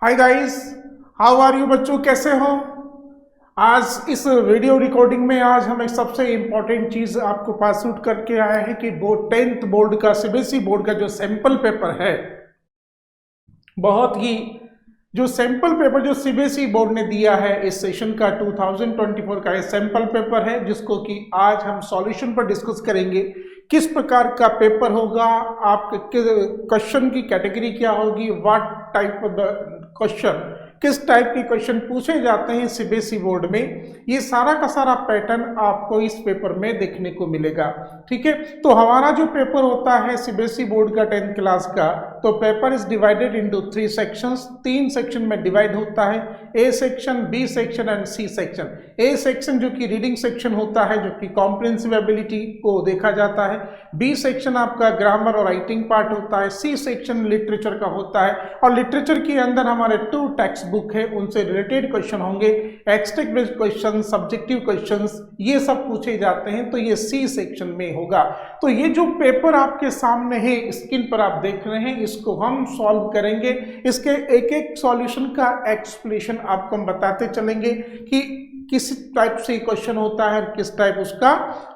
Hi guys, how are you बच्चों, कैसे हो। आज इस वीडियो रिकॉर्डिंग में आज हम एक सबसे इम्पोर्टेंट चीज़ आपको पास आउट करके आए हैं कि 10th बोर्ड का सीबीएसई बोर्ड का जो सैंपल पेपर है, बहुत ही जो सैंपल पेपर जो सीबीएसई बोर्ड ने दिया है इस सेशन का 2024 का सैंपल पेपर है, जिसको कि आज हम सॉल्यूशन पर डिस्कस करेंगे। किस प्रकार का पेपर होगा, आपके क्वेश्चन की कैटेगरी क्या होगी, what type of the question, किस टाइप के क्वेश्चन पूछे जाते हैं सीबीएसई बोर्ड में, ये सारा का सारा पैटर्न आपको इस पेपर में देखने को मिलेगा। ठीक है, तो हमारा जो पेपर होता है सीबीएसई बोर्ड का 10th क्लास का, तो paper is divided into 3 sections, 3 section में डिवाइड होता है, A section, B section and C section. A section जो कि रीडिंग सेक्शन होता है, जो कि कॉम्प्रिहेंसिव एबिलिटी को देखा जाता है, बी सेक्शन आपका ग्रामर और राइटिंग पार्ट होता है, सी सेक्शन लिटरेचर का होता है, और लिटरेचर के अंदर हमारे 2 टेक्स्ट बुक है, उनसे रिलेटेड क्वेश्चन होंगे, XTEC based question, subjective questions, ये सब पूछे जाते हैं, तो ये सी सेक्शन में होगा। तो ये जो पेपर आपके सामने है, स्क्रीन पर आप देख रहे हैं, इसको हम सॉल्व करेंगे। इसके एक एक सॉल्यूशन का एक्सप्लेनेशन आपको हम बताते चलेंगे कि किस टाइप से क्वेश्चन होता है और किस टाइप उसका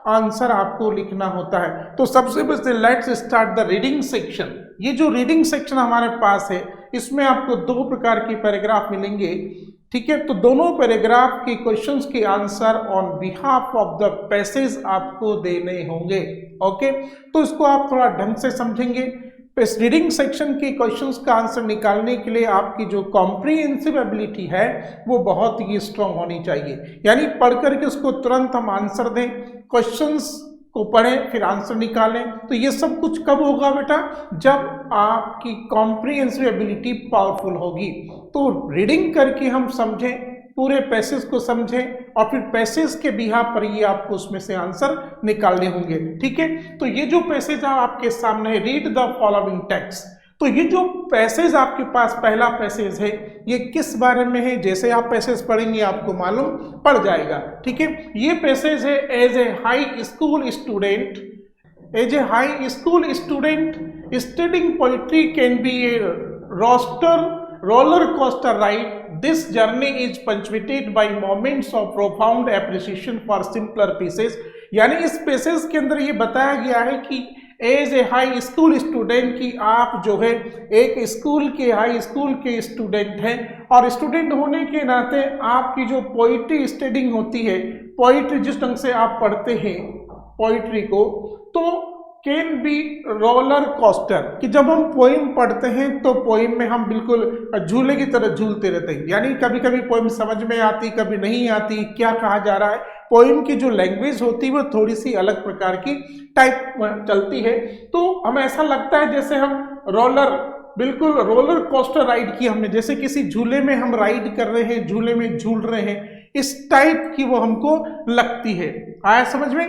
आंसर आपको लिखना होता है। तो सबसे पहले let's start the reading section. ये जो रीडिंग सेक्शन हमारे पास है, इसमें आपको 2 प्रकार की पैराग्राफ मिलेंगे। ठीक है, तो दोनों पैराग्राफ के क्वेश्चंस के answer on behalf of the passage आपको देने होंगे। ओके, तो इसको आप थोड़ा ढंग से समझेंगे। इस रीडिंग सेक्शन के क्वेश्चंस का आंसर निकालने के लिए आपकी जो कॉम्प्रिहेंसिव एबिलिटी है वो बहुत ही स्ट्रांग होनी चाहिए, यानी पढ़ करके उसको तुरंत हम आंसर दें, क्वेश्चंस को पढ़ें फिर आंसर निकालें। तो ये सब कुछ कब होगा बेटा, जब आपकी कॉम्प्रिहेंसिव एबिलिटी पावरफुल होगी। तो रीडिंग करके हम समझें, पूरे पैसेज को समझें, और फिर पैसेज के बिहाफ पर ये आपको उसमें से आंसर निकालने होंगे। ठीक है, तो ये जो पैसेज आपके सामने है, रीड द फॉलोइंग टेक्स्ट। तो ये जो पैसेज आपके पास पहला पैसेज है, ये किस बारे में है, जैसे आप पैसेज पढ़ेंगे आपको मालूम पड़ जाएगा। ठीक है, ये पैसेज है, as a high school student, as a high school student studying poetry can be a roller coaster ride. This journey is punctuated by moments of profound appreciation for simpler pieces. यानी इस passage के अंदर ये बताया गया है कि as a high school student की आप जो है एक स्कूल के हाई स्कूल के स्टूडेंट हैं, और स्टूडेंट होने के नाते आपकी जो पोइट्री स्टडिंग होती है, पोइट्री जिस ढंग से आप पढ़ते हैं पोइट्री को, तो कैन बी रोलर कोस्टर, कि जब हम पोइम पढ़ते हैं तो पोइम में हम बिल्कुल झूले की तरह झूलते रहते हैं, यानी कभी कभी पोइम समझ में आती, कभी नहीं आती, क्या कहा जा रहा है। पोइम की जो लैंग्वेज होती है वो थोड़ी सी अलग प्रकार की टाइप चलती है, तो हमें ऐसा लगता है जैसे हम बिल्कुल रोलर कोस्टर राइड की हमने, जैसे किसी झूले में हम राइड कर रहे हैं, झूले में झूल रहे हैं, इस टाइप की वो हमको लगती है। आया समझ में।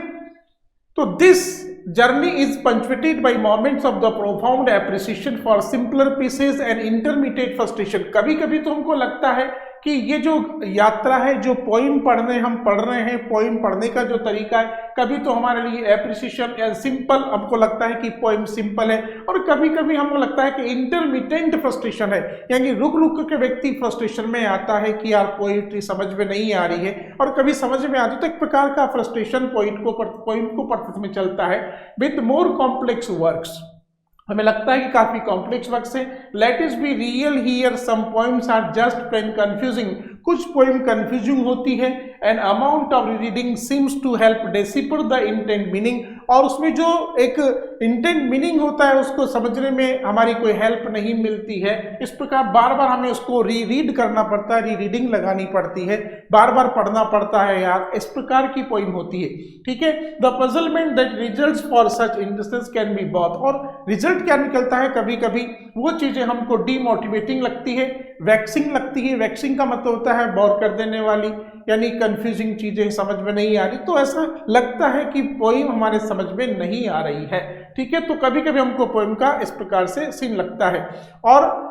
तो this journey is punctuated by moments of the profound appreciation for simpler pieces and intermittent frustration. कभी कभी तो हमको लगता है कि ये जो यात्रा है, जो पोइम हम पढ़ रहे हैं, पोइम पढ़ने का जो तरीका है, कभी तो हमारे लिए एप्रिसिएशन या सिंपल हमको लगता है कि पोइम सिंपल है, और कभी कभी हमको लगता है कि इंटरमिटेंट फ्रस्ट्रेशन है, यानी रुक रुक के व्यक्ति फ्रस्ट्रेशन में आता है कि यार पोइट्री समझ में नहीं आ रही है, और कभी समझ में आती है। तो एक प्रकार का फ्रस्ट्रेशन पोइम को पढ़ते समय चलता है। विथ मोर कॉम्प्लेक्स वर्क्स, हमें लगता है कि काफी कॉम्प्लेक्स वर्क से, let is be real here, some poems are just plain confusing, कुछ पोएम कंफ्यूजिंग होती है, an amount of reading seems to help decipher the intent meaning, और उसमें जो एक इंटेंट मीनिंग होता है उसको समझने में हमारी कोई हेल्प नहीं मिलती है। इस प्रकार बार बार हमें उसको रीड करना पड़ता है, रीडिंग लगानी पड़ती है, बार बार पढ़ना पड़ता है यार, इस प्रकार की पोइम होती है। ठीक है, the puzzlement that results for such instance can be both, और रिजल्ट क्या निकलता है, कभी कभी वो चीजें हमको डीमोटिवेटिंग लगती है, वैक्सिंग लगती है। वैक्सिंग का मतलब होता है बोर कर देने वाली, यानी कंफ्यूजिंग चीजें समझ में नहीं आ रही, तो ऐसा लगता है कि पोइम हमारे समझ में नहीं आ रही है। ठीक है, तो कभी कभी हमको पोइम का इस प्रकार से सीन लगता है। और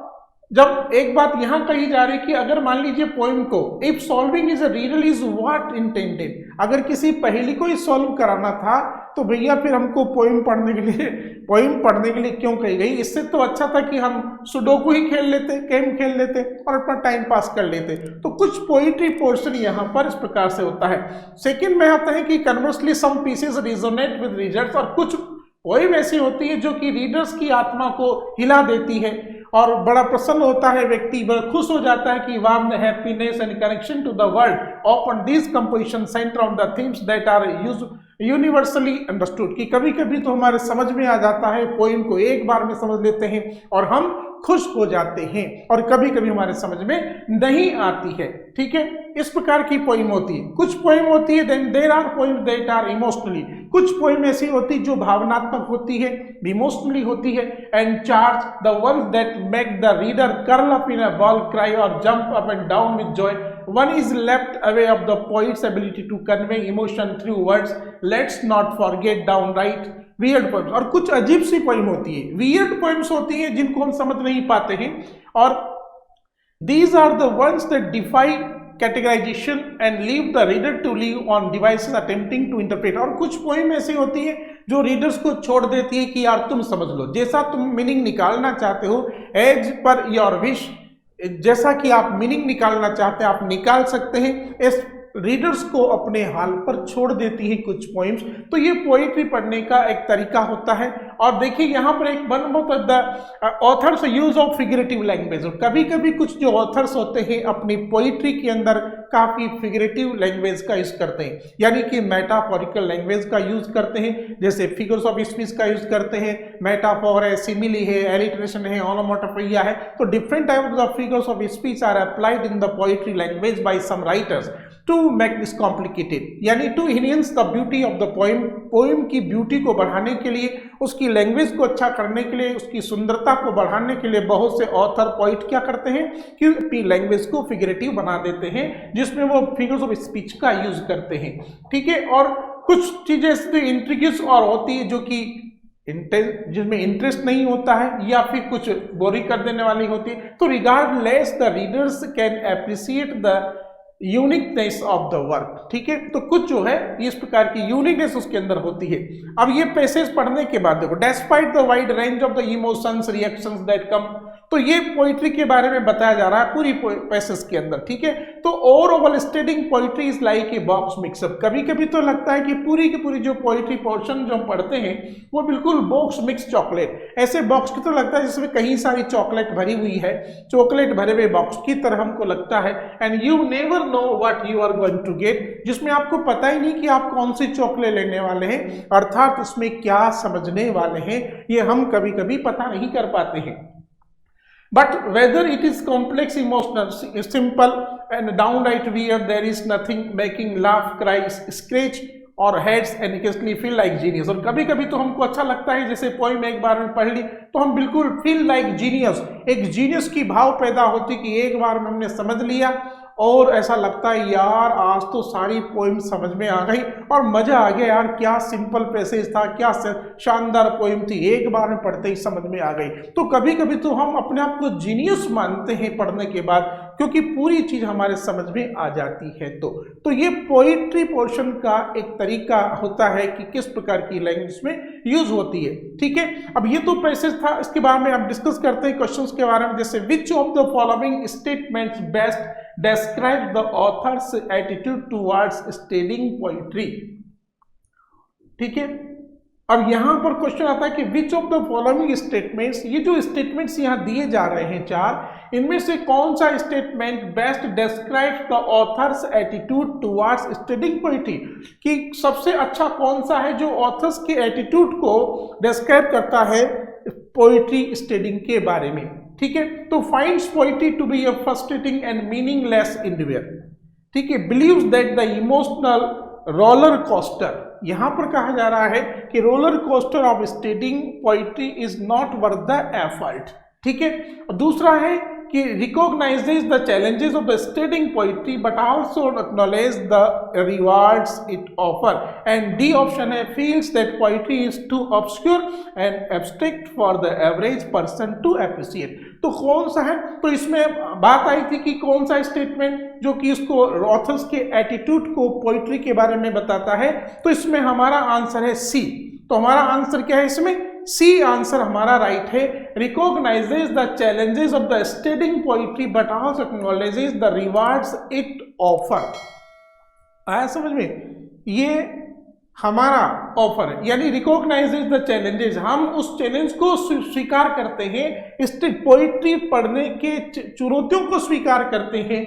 जब एक बात यहां कही जा रही है कि अगर मान लीजिए पोइम को, if solving is a riddle is what intended, अगर किसी पहेली को ही सॉल्व कराना था तो भैया फिर हमको पोइम पढ़ने के लिए क्यों कही गई? इससे तो अच्छा था कि हम सुडोकू ही खेल लेते, गेम खेल लेते और अपना टाइम पास कर लेते। तो कुछ पोइट्री पोर्शन यहाँ पर इस प्रकार से होता है। सेकंड में आता है कि conversely some pieces resonate with readers, और कुछ पोइम ऐसी होती है जो कि रीडर्स की आत्मा को हिला देती है और बड़ा प्रसन्न होता है व्यक्ति, बड़ा खुश हो जाता है कि warm the happiness and connection to the world open this composition centre on the themes that are universally understood, कि कभी कभी तो हमारे समझ में आ जाता है, पोइम को एक बार में समझ लेते हैं और हम खुश हो जाते हैं, और कभी कभी हमारे समझ में नहीं आती है। ठीक है, इस प्रकार की पोइम होती है। कुछ पोइम होती है then there are poem that are emotionally, कुछ पोइम ऐसी होती है जो भावनात्मक होती है, इमोशनली होती है, and charge the once that make the reader curl up in a ball, cry और jump up and down with joy. One is left away of the poet's ability to convey emotion through words. Let's not forget downright weird poems. और कुछ अजीब सी poem होती है, weird poems होती है जिनको हम समझ नहीं पाते हैं, और these are the ones that defy categorization and leave the reader to live on devices attempting to interpret. और कुछ पोइम ऐसी होती है जो रीडर्स को छोड़ देती है कि यार तुम समझ लो, जैसा तुम मीनिंग निकालना चाहते हो, एज पर योर विश, जैसा कि आप मीनिंग निकालना चाहते हैं आप निकाल सकते हैं। इस रीडर्स को अपने हाल पर छोड़ देती है कुछ पोइम्स। तो ये पोइट्री पढ़ने का एक तरीका होता है। और देखिए यहाँ पर एक one of the author's use of figurative language, कभी कभी कुछ जो ऑथर्स होते हैं अपनी पोइट्री के अंदर काफी फिगरेटिव लैंग्वेज का यूज करते हैं, यानी कि मेटाफोरिकल लैंग्वेज का यूज करते हैं, जैसे फिगर्स ऑफ स्पीच का यूज करते हैं, मेटाफोर है, सिमिली है, एलिट्रेशन है, ओनोमोटोपोइया है। तो different type of figures of speech are applied in the poetry language by some writers to make this complicated, यानी to enhance the beauty of the poem, poem की beauty को बढ़ाने के लिए, उसकी लैंग्वेज को अच्छा करने के लिए, उसकी सुंदरता को बढ़ाने के लिए बहुत से ऑथर पोइट क्या करते हैं कि अपनी लैंग्वेज को फिगरेटिव बना देते हैं, जिसमें वो फिगर्स ऑफ स्पीच का यूज करते हैं। ठीक है, और कुछ चीजें इंट्रिग्यूस और होती है जो कि जिसमें इंटरेस्ट नहीं होता है या फिर कुछ बोरिंग कर देने वाली होती है। तो regardless the readers can appreciate the uniqueness of the work. ठीक है, तो कुछ जो है इस प्रकार की यूनिकनेस उसके अंदर होती है। अब ये पैसेज पढ़ने के बाद देखो, despite the wide range of the emotions reactions that come, तो ये पोइट्री के बारे में बताया जा रहा है पूरी पैसेज के अंदर। ठीक है, तो overall studying poetry is like a box mix up, कभी कभी तो लगता है कि पूरी की पूरी जो पोइट्री पोर्शन जो हम पढ़ते हैं वो बिल्कुल बॉक्स मिक्स चॉकलेट, ऐसे बॉक्स की तो लगता है जिसमें कहीं सारी चॉकलेट भरी हुई है, चॉकलेट भरे हुए बॉक्स की तरह हमको लगता है। And you never know what you are going to get, जिसमें आपको पता ही नहीं कि आप कौन सी चॉकलेट लेने वाले हैं, अर्थात उसमें क्या समझने वाले हैं, ये हम कभी कभी पता नहीं कर पाते हैं। But whether it is complex, emotional, simple and downright weird, there is nothing making laugh, cry, scratch or heads and occasionally feel like genius। और कभी कभी तो हमको अच्छा लगता है, जैसे पोइम एक बार में पढ़ ली तो हम बिल्कुल फील लाइक जीनियस, एक जीनियस की भाव पैदा होती कि एक बार में हमने समझ लिया और ऐसा लगता है यार आज तो सारी पोइम समझ में आ गई और मजा आ गया यार, क्या सिंपल पैसेज था, क्या शानदार पोइम थी, एक बार में पढ़ते ही समझ में आ गई। तो कभी कभी तो हम अपने आप को जीनियस मानते हैं पढ़ने के बाद, क्योंकि पूरी चीज हमारे समझ में आ जाती है। तो ये पोइट्री पोर्शन का एक तरीका होता है कि किस प्रकार की लैंग्वेज में यूज होती है। ठीक है, अब ये तो पैसेज था, इसके बारे में हम डिस्कस करते हैं क्वेश्चंस के बारे में। जैसे विच of the following statements best describe the author's attitude towards studying poetry। ठीक है, अब यहां पर क्वेश्चन आता है कि विच ऑफ द फॉलोइंग स्टेटमेंट्स, ये जो स्टेटमेंट्स यहां दिए जा रहे हैं चार, इनमें से कौन सा statement best describes the author's attitude towards studying poetry, कि सबसे अच्छा कौन सा है जो ऑथर्स के एटीट्यूड को डिस्क्राइब करता है पोइट्री स्टडीइंग के बारे में। ठीक है, तो finds poetry to be a frustrating and meaningless endeavour. ठीक है, believes that the emotional roller coaster, यहां पर कहा जा रहा है कि roller coaster of studying poetry is not worth the effort. ठीक है, दूसरा है कि recognises the challenges of studying poetry but also acknowledge the rewards it offer. And D option है feels that poetry is too obscure and abstract for the average person to appreciate. तो कौन सा है, तो इसमें बात आई थी कि कौन सा स्टेटमेंट जो कि इसको ऑथर्स के एटीट्यूड को पोइट्री के बारे में बताता है, तो इसमें हमारा आंसर है सी। तो हमारा आंसर क्या है इसमें, सी आंसर हमारा राइट है। Recognises the challenges of the studying poetry but also acknowledges the rewards it offer. आया समझ में, ये हमारा ऑफर है, यानी रिकॉग्नाइजेज द चैलेंजेस, हम उस चैलेंज को स्वीकार करते हैं, स्टेट पोइट्री पढ़ने के चुनौतियों को स्वीकार करते हैं,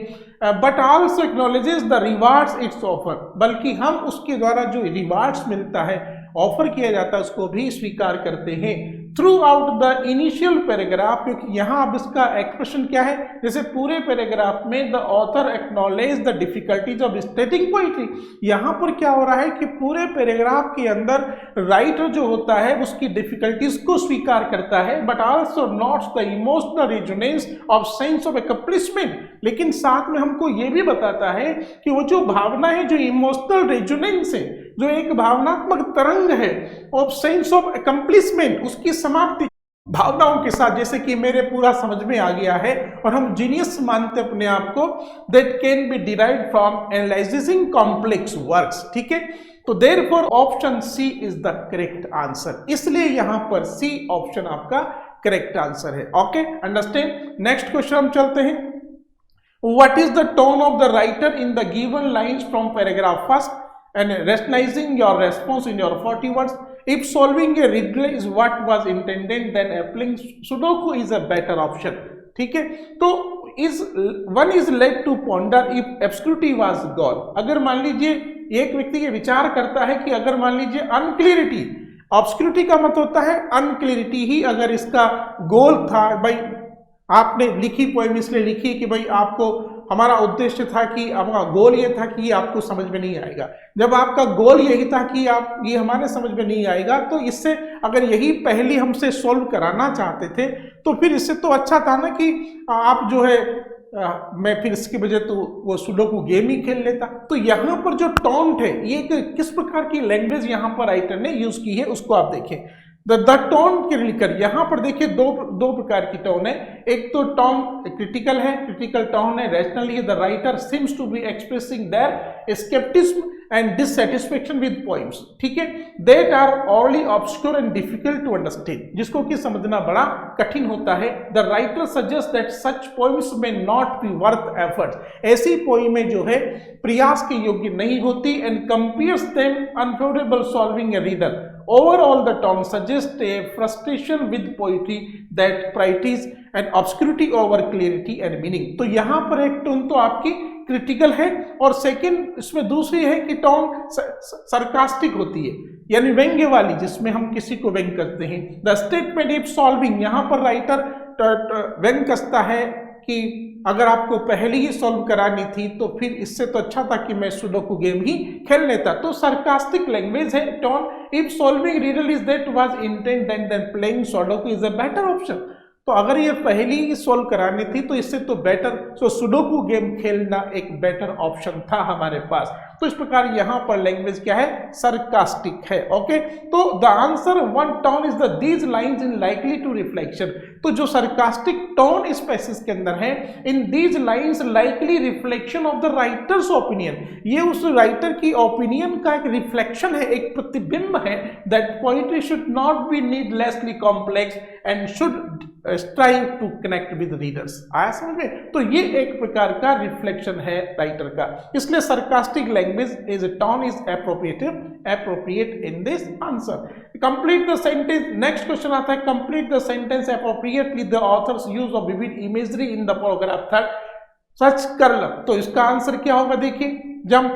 but also acknowledges the rewards it's offer, बल्कि हम उसके द्वारा जो रिवार्ड्स मिलता है, ऑफर किया जाता है, उसको भी स्वीकार करते हैं through out the initial paragraph. क्योंकि यहाँ अब इसका एक्सप्रेशन क्या है, जैसे पूरे पैराग्राफ में the author acknowledge the difficulties of स्टेटिंग poetry, यहाँ पर क्या हो रहा है कि पूरे पैराग्राफ के अंदर राइटर जो होता है उसकी डिफिकल्टीज को स्वीकार करता है, but also notes the emotional resonance of sense of accomplishment, लेकिन साथ में हमको ये भी बताता है कि वो जो भावना है, जो इमोशनल रेजोनेंस है, जो एक भावनात्मक तरंग है ऑफ सेंस ऑफ एक्म्प्लिशमेंट, उसकी समाप्ति भावनाओं के साथ, जैसे कि मेरे पूरा समझ में आ गया है और हम जीनियस मानते अपने आप को, that can be derived from analysing complex works. ठीक है, तो therefore option C is the correct answer, इसलिए यहां पर सी ऑप्शन आपका करेक्ट आंसर है। Okay, understand. नेक्स्ट क्वेश्चन हम चलते हैं। What is the tone of the writer in the given lines from paragraph first and rationalizing your response in your 40 words? If solving a riddle is what was intended, then applying Sudoku is a better option. ठीक है, तो one is led to ponder if obscurity was goal. अगर मान लीजिए एक व्यक्ति ये विचार करता है कि अगर मान लीजिए अनक्लियरिटी, ऑब्स्क्यूरिटी का मतलब होता है अनक्लियरिटी ही अगर इसका गोल था, भाई आपने लिखी पोएम इसलिए लिखी कि भाई आपको, हमारा उद्देश्य था कि आपका गोल ये था कि ये आपको समझ में नहीं आएगा। जब आपका गोल यही था कि आप ये हमारे समझ में नहीं आएगा, तो इससे अगर यही पहली हमसे सॉल्व कराना चाहते थे तो फिर इससे तो अच्छा था ना कि आप जो है मैं फिर इसकी वजह तो वो सुडोकू गेम ही खेल लेता। तो यहाँ पर जो टोंट है, ये किस प्रकार की लैंग्वेज यहाँ पर राइटर ने यूज की है उसको आप देखें। द टोन के लेकर यहाँ पर देखिए दो प्रकार की टोन है। एक तो टोन क्रिटिकल है, क्रिटिकल टोन है, rationally the writer seems to be expressing their scepticism and dissatisfaction with poems. ठीक है, that are overly obscure and difficult to understand, जिसको कि समझना बड़ा कठिन होता है। The writer suggest that such poems may not be worth effort, ऐसी पोएमें जो है प्रयास के योग्य नहीं होती। And compares them unfavourable solving a reader. Overall, the tone suggests a frustration with poetry that prioritizes an obscurity over clarity and meaning. तो यहाँ पर एक टोन तो आपकी क्रिटिकल है और सेकंड इसमें दूसरी है कि टोन सरकास्टिक होती है, यानी व्यंग्य वाली, जिसमें हम किसी को व्यंग करते हैं। द स्टेटमेंट इफ सॉल्विंग, यहाँ पर राइटर व्यंग कसता है कि अगर आपको पहले ही सॉल्व करानी थी तो फिर इससे तो अच्छा था कि मैं सुडोकू गेम ही खेल लेता। तो सरकास्टिक लैंग्वेज है tone. If solving riddle is that was intended than playing sudoku is a better option. तो अगर ये पहली ही सॉल्व करानी थी तो इससे तो बेटर, सो सुडोकू गेम खेलना एक बेटर ऑप्शन था हमारे पास। तो इस प्रकार यहाँ पर लैंग्वेज क्या है, सरकास्टिक है। ओके, तो the answer one tone is the these lines in likely to reflection. तो जो सरकास्टिक टोन इस पैसेज के अंदर है, in these lines likely reflection of the writer's opinion, ये उस राइटर की ओपिनियन का एक रिफ्लेक्शन है, एक प्रतिबिंब है, that poetry should not be needlessly complex and should strive to connect with readers. आया समझ में? तो ये एक प्रकार का रिफ्लेक्शन है राइटर का, इसलिए sarcastic language is tone is appropriate in this answer. Complete the sentence. Next question आता है, complete the sentence appropriately the author's use of vivid imagery in the paragraph third. सच कर लो। तो इसका आंसर क्या होगा, देखिए, जब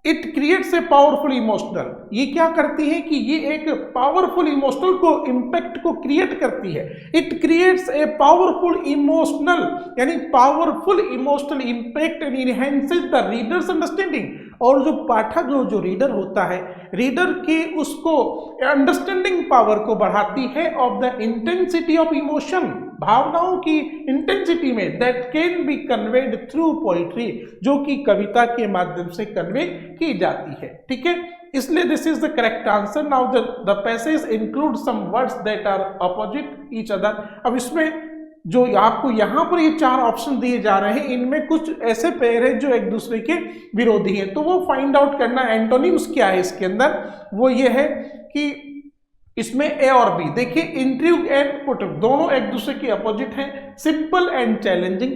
it creates a powerful emotional, ये क्या करती है कि ये एक पावरफुल इमोशनल को इम्पैक्ट को क्रिएट करती है। It creates a powerful emotional, यानी powerful emotional impact and enhances the reader's understanding. और जो पाठक जो रीडर होता है, रीडर के उसको अंडरस्टैंडिंग पावर को बढ़ाती है of the intensity of emotion, भावनाओं की इंटेंसिटी में, that can B conveyed through poetry, जो कि कविता के माध्यम से कन्वे की जाती है। ठीक है, इसलिए this is the correct answer. Now the passage include some words that are opposite each other. अब इसमें जो आपको यहाँ पर ये 4 ऑप्शन दिए जा रहे हैं, इनमें कुछ ऐसे पेयर है जो एक दूसरे के विरोधी हैं, तो वो फाइंड आउट करना। एंटोनिम्स क्या है इसके अंदर, वो ये है कि इसमें ए और बी, देखिए इंट्रिग एंड पुटिव दोनों एक दूसरे के अपोजिट हैं। सिंपल एंड चैलेंजिंग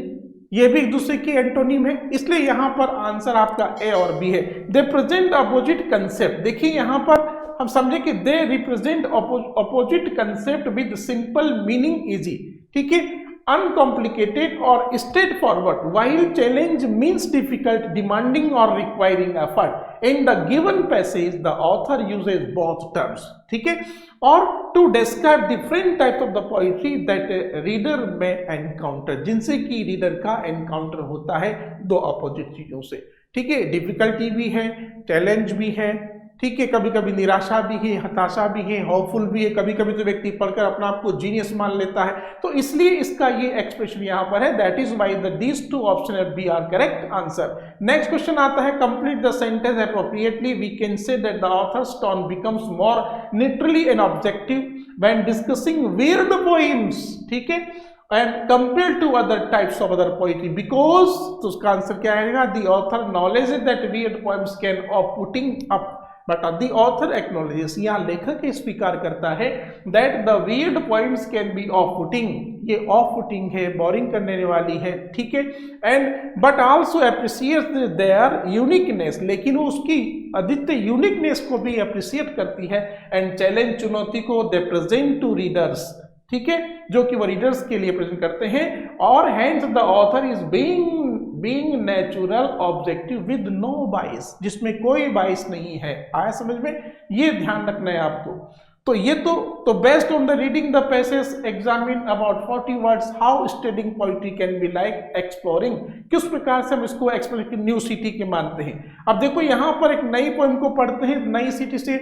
ये भी एक दूसरे की एंटोनिम है, इसलिए यहां पर आंसर आपका ए और बी है। दे प्रेजेंट अपोजिट कंसेप्ट, देखिए यहां पर हम समझे कि they represent opposite concept with simple meaning easy. ठीक है, uncomplicated or straightforward, while challenge means difficult, demanding or requiring effort. In the given passage the author uses both terms. ठीक है, और to describe different types of the poetry that a reader may encounter, जिनसे कि reader का encounter होता है दो opposite चीजों से। ठीक है, डिफिकल्टी भी है, चैलेंज भी है, ठीक है, कभी कभी निराशा भी है, हताशा भी है, होपफुल भी है, कभी कभी तो व्यक्ति पढ़कर अपना आप को जीनियस मान लेता है, तो इसलिए इसका ये एक्सप्रेशन यहाँ पर है। That is why the these two option F B are correct answer. Next question आता है, complete the sentence appropriately, we can say that the author's tone becomes more literally and objective when discussing weird poems. ठीक है, and compared to other types of other poetry, because तो उसका answer क्या आएगा, the author acknowledges that weird poems can of putting up, but the author acknowledges, यहाँ लेखक स्वीकार करता है that the weird poems can be off putting, ये off putting है, बोरिंग करने वाली है। ठीक है, and but also appreciates their uniqueness, लेकिन वो उसकी अद्वितीय यूनिकनेस को भी अप्रिशिएट करती है। and challenge, चुनौती को they present to readers, ठीक है, जो कि वो रीडर्स के लिए प्रेजेंट करते हैं। और hence the author is being natural objective with no bias, जिसमें कोई बाइस नहीं है। आया समझ में, ये ध्यान रखना है आपको। तो ये तो based on the reading the passage examine about 40 words how studying poetry can be like exploring, किस प्रकार से हम इसको एक्सप्लोर न्यू सिटी के मानते हैं। अब देखो यहाँ पर एक नई पोएम को पढ़ते हैं, नई सिटी से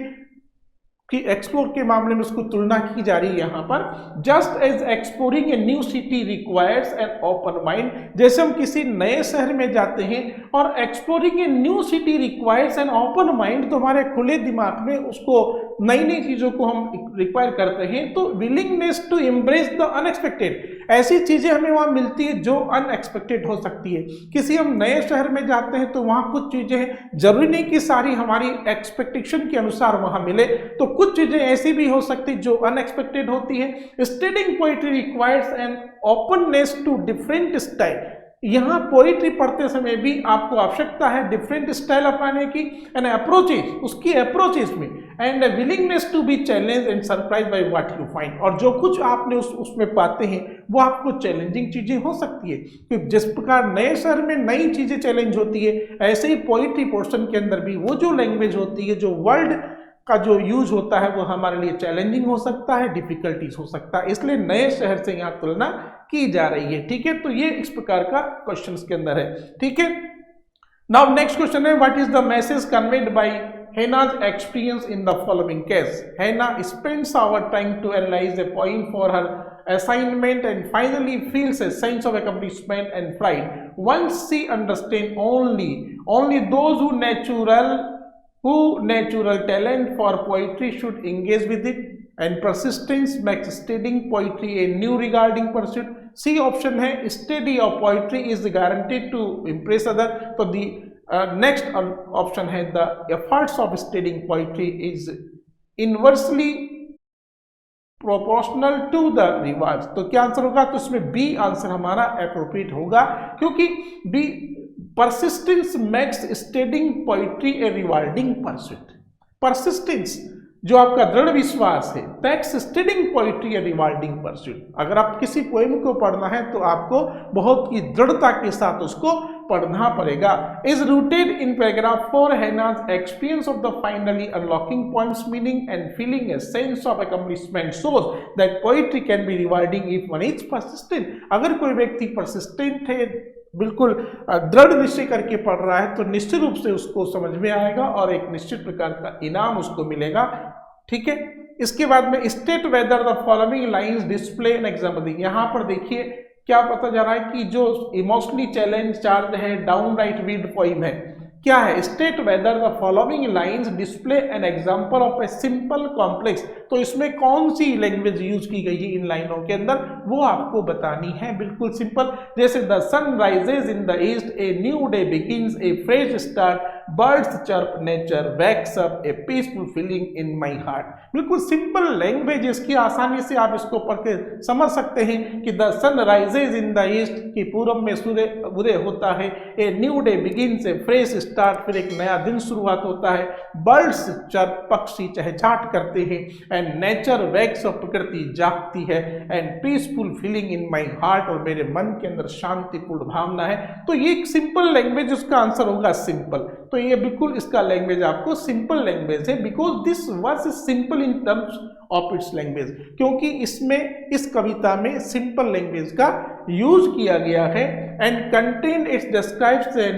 कि एक्सप्लोर के मामले में उसको तुलना की जा रही है यहाँ पर। Just as exploring a new city requires an open mind, जैसे हम किसी नए शहर में जाते हैं और exploring a new city requires an open mind, तो हमारे खुले दिमाग में उसको नई नई चीजों को हम रिक्वायर करते हैं। तो willingness to embrace the unexpected, ऐसी चीजें हमें वहां मिलती है जो अनएक्सपेक्टेड हो सकती है। किसी हम नए शहर में जाते हैं तो वहां कुछ चीजें हैं, जरूरी नहीं कि सारी हमारी एक्सपेक्टेशन के अनुसार वहां मिले, तो कुछ चीजें ऐसी भी हो सकती जो अनएक्सपेक्टेड होती है। Studying poetry requires an openness to different style, यहाँ पोइट्री पढ़ते समय भी आपको आवश्यकता है डिफरेंट स्टाइल अपनाने की, एंड अप्रोचेज, उसकी अप्रोचेज में, and willingness to be challenge and surprise by what you find, और जो कुछ आपने उसमें पाते हैं वो आपको चैलेंजिंग चीजें हो सकती है। कि जिस प्रकार नए शहर में नई चीजें चैलेंज होती है, ऐसे ही पोइट्री पोर्शन के अंदर भी वो जो लैंग्वेज होती है, जो वर्ल्ड का जो यूज होता है, वो हमारे लिए चैलेंजिंग हो सकता है, डिफिकल्टीज हो सकता है, इसलिए नए शहर से यहाँ तुलना की जा रही है। ठीक है, तो ये इस प्रकार का क्वेश्चंस के अंदर है। ठीक है, नाउ नेक्स्ट क्वेश्चन है, what is the message conveyed bye Hannah's experience in the following case? Hannah spends hours trying to analyze a poem for her assignment and finally feels a sense of accomplishment and pride once she understands only those who natural talent for poetry should engage with it, and persistence makes studying poetry a new regarding pursuit. C option है, study of poetry is guaranteed to impress other, तो the next option है, the efforts of studying poetry is inversely proportional to the rewards। तो क्या answer होगा, तो इसमें B answer हमारा appropriate होगा, क्योंकि B persistence makes studying poetry a rewarding pursuit। persistence जो आपका दृढ़ विश्वास है, makes studying poetry a rewarding pursuit। अगर आप किसी पोएम को पढ़ना है तो आपको बहुत ही दृढ़ता के साथ उसको पढ़ना पड़ेगा। is rooted in paragraph 4 Hannah's experience of the finally unlocking poem's meaning and feeling a sense of accomplishment shows that poetry can be rewarding if one is persistent। अगर कोई व्यक्ति persistent है, बिल्कुल दृढ़ निश्चय करके पढ़ रहा है तो निश्चित रूप से उसको समझ में आएगा और एक निश्चित प्रकार का इनाम उसको मिलेगा। ठीक है, इसके बाद में state whether the following lines display an example. यहाँ पर देखिए क्या पता जा रहा है कि जो इमोशनली चैलेंज चार्ज है, डाउन राइट वीड पोइम है, क्या है, state whether the following lines display an example of a simple complex. तो इसमें कौन सी लैंग्वेज यूज की गई है इन लाइनों के अंदर, वो आपको बतानी है। बिल्कुल सिंपल, जैसे the sun rises in the east, a new day begins, a fresh start, birds chirp, nature wakes up, a peaceful feeling in my heart. बिल्कुल सिंपल लैंग्वेज, इसकी आसानी से आप इसको पढ़ के समझ सकते हैं कि the sun rises in the east की पूरब में सूर्य उदय होता है, a new day begins, a fresh start, फिर एक नया दिन शुरुआत होता है, बर्ड्स चर्प, पक्षी चहचहाट करते हैं, एंड नेचर वैक्स अप, प्रकृति जागती है, and peaceful feeling in my heart, और मेरे मन के अंदर शांतिपूर्ण भावना है। तो ये एक सिंपल लैंग्वेज, उसका आंसर होगा सिंपल। तो ये बिल्कुल इसका लैंग्वेज आपको सिंपल लैंग्वेज है, because this verse is simple in terms of its language, क्योंकि इसमें इस कविता में सिंपल लैंग्वेज का यूज किया गया है। And content it's describes a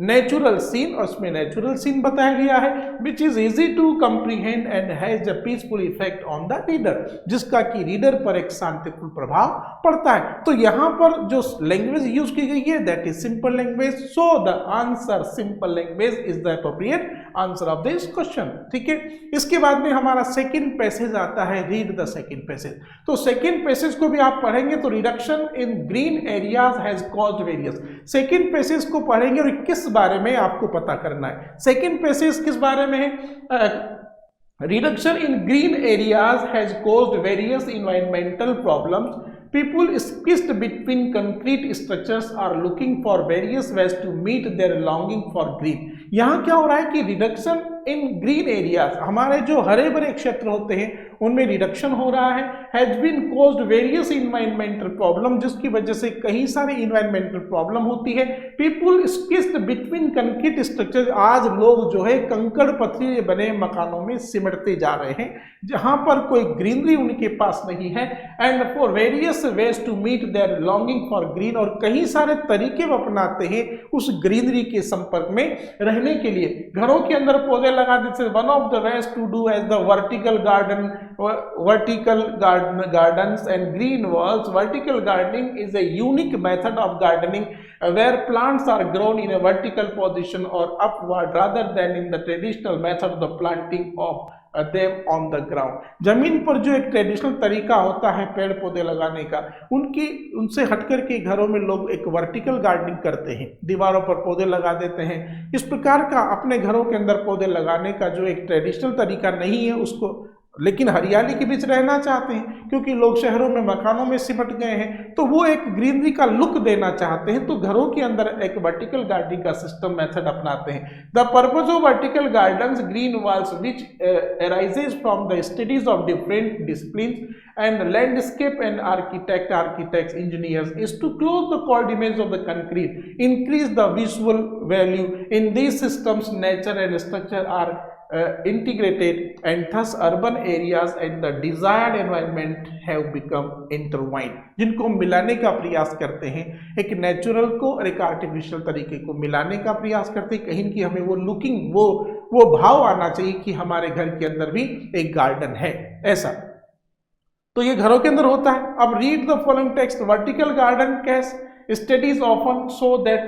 natural scene, और उसमें नेचुरल सीन बताया गया है, which is easy to comprehend and has a peaceful effect on the reader, जिसका कि रीडर पर एक शांतिपूर्ण प्रभाव पड़ता है। तो यहाँ पर जो लैंग्वेज यूज की गई है that is simple language, so the answer simple language is the appropriate answer of this question. ठीक है, इसके बाद में हमारा सेकंड पैसेज आता है, रीड द सेकंड पैसेज। तो सेकंड पैसेज को भी आप पढ़ेंगे तो reduction in green areas has caused various, second passage को पढ़ेंगे और किस बारे में आपको पता करना है। सेकंड पैसेज किस बारे में है, reduction in green areas has caused various environmental problems, people squeezed between concrete structures are looking for various ways to meet their longing for green। यहाँ क्या हो रहा है कि रिडक्शन इन ग्रीन एरियाज, हमारे जो हरे भरे क्षेत्र होते हैं उनमें रिडक्शन हो रहा है, has been caused various environmental problem, जिसकी वजह से कई सारे इन्वायरमेंटल प्रॉब्लम होती है। People squeezed between concrete structures, आज लोग जो है कंकड़ पत्थर बने मकानों में सिमटते जा रहे हैं जहां पर कोई ग्रीनरी उनके पास नहीं है। And for various ways to meet their longing for green, और कई सारे तरीके वो अपनाते हैं उस ग्रीनरी के संपर्क में रहने के लिए। घरों के अंदर पौधे लगा देते हैं, one of the ways to do as the vertical garden, vertical gardens and green walls. Vertical gardening is a unique method of gardening where plants are grown in a vertical position or upward rather than in the traditional method of the planting of them on the ground। जमीन पर जो एक traditional तरीका होता है पेड़ पौधे लगाने का, उनसे हटकर के घरों में लोग एक वर्टिकल गार्डनिंग करते हैं, दीवारों पर पौधे लगा देते हैं। इस प्रकार का अपने घरों के अंदर पौधे लगाने का जो एक ट्रेडिशनल तरीका नहीं है उसको, लेकिन हरियाली के बीच रहना चाहते हैं क्योंकि लोग शहरों में मकानों में सिमट गए हैं, तो वो एक ग्रीनरी का लुक देना चाहते हैं, तो घरों के अंदर एक वर्टिकल गार्डनिंग का सिस्टम मेथड अपनाते हैं। The purpose of vertical gardens green walls which arises from the studies of different disciplines and landscape and architects engineers is to close the coordinates of the concrete, increase the visual value in these systems, nature and structure are integrated and thus urban areas and the desired environment have become intertwined, जिनको मिलाने का प्रयास करते हैं, एक natural को और एक आर्टिफिशियल तरीके को मिलाने का प्रयास करते हैं, कहीं कि हमें वो लुकिंग वो भाव आना चाहिए कि हमारे घर के अंदर भी एक गार्डन है ऐसा। तो ये घरों के अंदर होता है। अब read the following text, vertical garden case studies often show that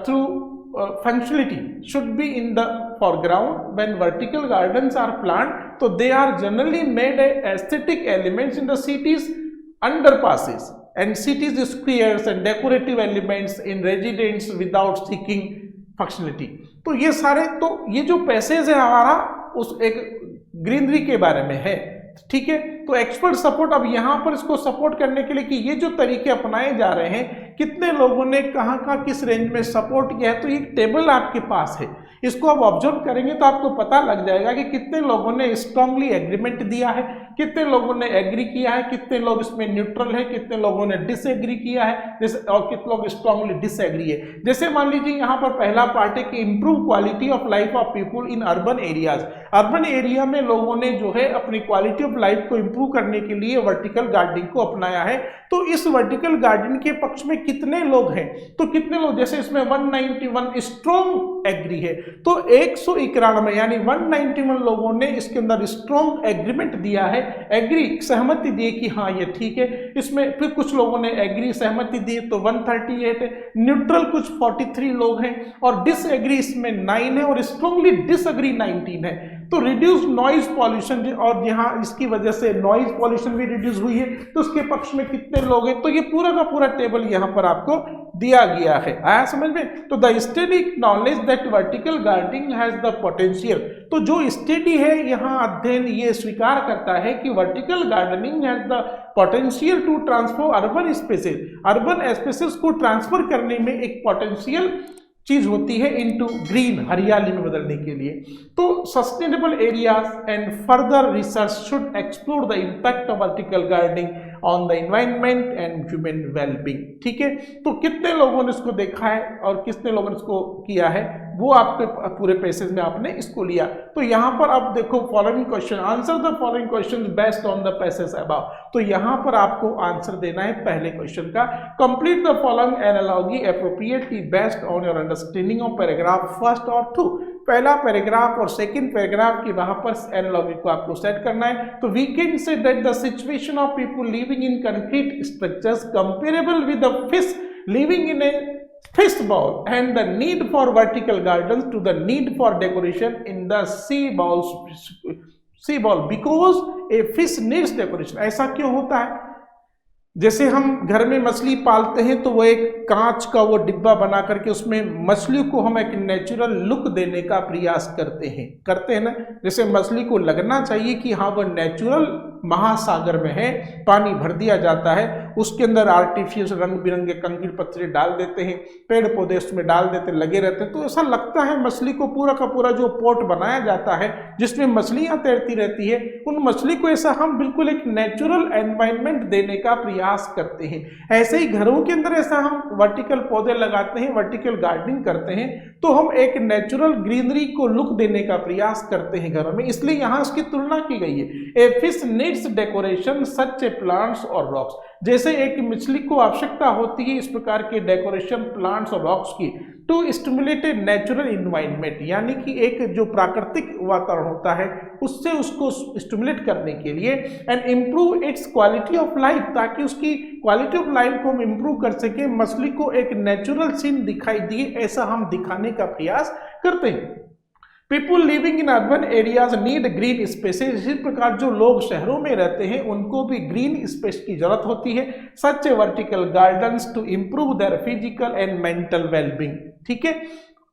through functionality should be in the foreground when vertical gardens are planned, so they are generally made aesthetic elements in the cities underpasses and cities squares and decorative elements in residents without seeking functionality। तो ये सारे, तो ये जो passage है हमारा उस एक ग्रीनरी के बारे में है, ठीक है। तो एक्सपर्ट सपोर्ट, अब यहाँ पर इसको सपोर्ट करने के लिए कि ये जो तरीके अपनाए जा रहे हैं कितने लोगों ने कहाँ किस रेंज में सपोर्ट किया है, तो ये टेबल आपके पास है, इसको आप ऑब्जर्व करेंगे तो आपको पता लग जाएगा कि कितने लोगों ने स्ट्रांगली एग्रीमेंट दिया है, कितने लोगों ने एग्री किया है, कितने लोग इसमें न्यूट्रल है, कितने लोगों ने डिसएग्री किया है, जैसे और कितने लोग स्ट्रांगली डिसएग्री है। जैसे मान लीजिए यहाँ पर पहला पार्ट है कि improve quality of life of people in urban areas. Urban area में लोगों ने जो है अपनी क्वालिटी ऑफ लाइफ को इंप्रूव करने के लिए वर्टिकल गार्डनिंग को अपनाया है। तो इस वर्टिकल गार्डनिंग के पक्ष में कितने लोग हैं, तो कितने लोग, जैसे इसमें 191 स्ट्रॉन्ग एग्री है, तो 191 यानी 191 लोगों ने इसके अंदर स्ट्रॉन्ग एग्रीमेंट दिया है, एग्री सहमति दी कि हाँ ये ठीक है। इसमें फिर कुछ लोगों ने एग्री सहमति दी तो 138 है, न्यूट्रल कुछ 43 लोग हैं, और डिसएग्री इसमें 9 है, और स्ट्रॉन्गली डिसएग्री 19 है। तो रिड्यूस नॉइज पॉल्यूशन, और यहाँ इसकी वजह से नॉइज पॉल्यूशन भी रिड्यूस हुई है, तो उसके पक्ष में कितने लोग हैं, तो ये पूरा का पूरा टेबल यहाँ पर आपको दिया गया है। आया समझ में? तो the study acknowledge that vertical gardening has the potential, तो जो स्टडी है यहाँ अध्ययन ये स्वीकार करता है कि vertical gardening has the potential to transform urban spaces, urban spaces को ट्रांसफर करने में एक पोटेंशियल चीज होती है इनटू ग्रीन, हरियाली में बदलने के लिए। तो sustainable areas and further research should explore the impact of vertical gardening on the environment and human wellbeing. ठीक है, तो कितने लोगों ने इसको देखा है और कितने लोगों ने इसको किया है, वो आपके पूरे पैसेज में आपने इसको लिया। तो यहाँ पर आप देखो following question, answer the following question based on the passage above. तो यहाँ पर आपको आंसर देना है पहले क्वेश्चन का, complete the following analogy appropriately based on your understanding of paragraph first और 2। पहला पैराग्राफ और सेकंड पैराग्राफ की वहां पर एनालॉजी को आपको सेट करना है। तो we can say that the situation of people living in concrete structures comparable with the fish living in a fish bowl and the need for vertical gardens to the need for decoration in the sea bowl because a fish needs decoration। ऐसा क्यों होता है? जैसे हम घर में मछली पालते हैं तो वो एक कांच का वो डिब्बा बना करके उसमें मछली को हम एक नेचुरल लुक देने का प्रयास करते हैं ना। जैसे मछली को लगना चाहिए कि हाँ वो नेचुरल महासागर में है, पानी भर दिया जाता है, उसके अंदर आर्टिफिशियल रंग बिरंगे कंक्रीट पत्थर डाल देते हैं, पेड़ पौधे उसमें डाल देते लगे रहते हैं, तो ऐसा लगता है मछली को पूरा का पूरा जो पोट बनाया जाता है जिसमें मछलियां तैरती रहती है, उन मछली को ऐसा हम बिल्कुल एक नेचुरल एनवायरनमेंट देने का प्रयास करते हैं। ऐसे ही घरों के अंदर ऐसा हम वर्टिकल पौधे लगाते हैं, वर्टिकल गार्डनिंग करते हैं, तो हम एक नेचुरल ग्रीनरी को लुक देने का प्रयास करते हैं घरों में, इसलिए यहाँ उसकी तुलना की गई है। A fish needs decoration such A plants और रॉक्स, जैसे एक मछली को आवश्यकता होती है इस प्रकार के डेकोरेशन प्लांट्स और रॉक्स की, to stimulate a natural environment, यानी कि एक जो प्राकृतिक वातावरण होता है उससे उसको स्टिमुलेट करने के लिए, and improve it's quality of life, ताकि उसकी क्वालिटी ऑफ लाइफ को हम इम्प्रूव कर सके, मछली को एक नेचुरल सीन दिखाई दिए, ऐसा हम दिखाने का प्रयास करते हैं। People living in urban areas need green spaces, इसी प्रकार जो लोग शहरों में रहते हैं उनको भी ग्रीन स्पेस की जरूरत होती है, such a vertical gardens to improve their physical and mental wellbeing. ठीक है,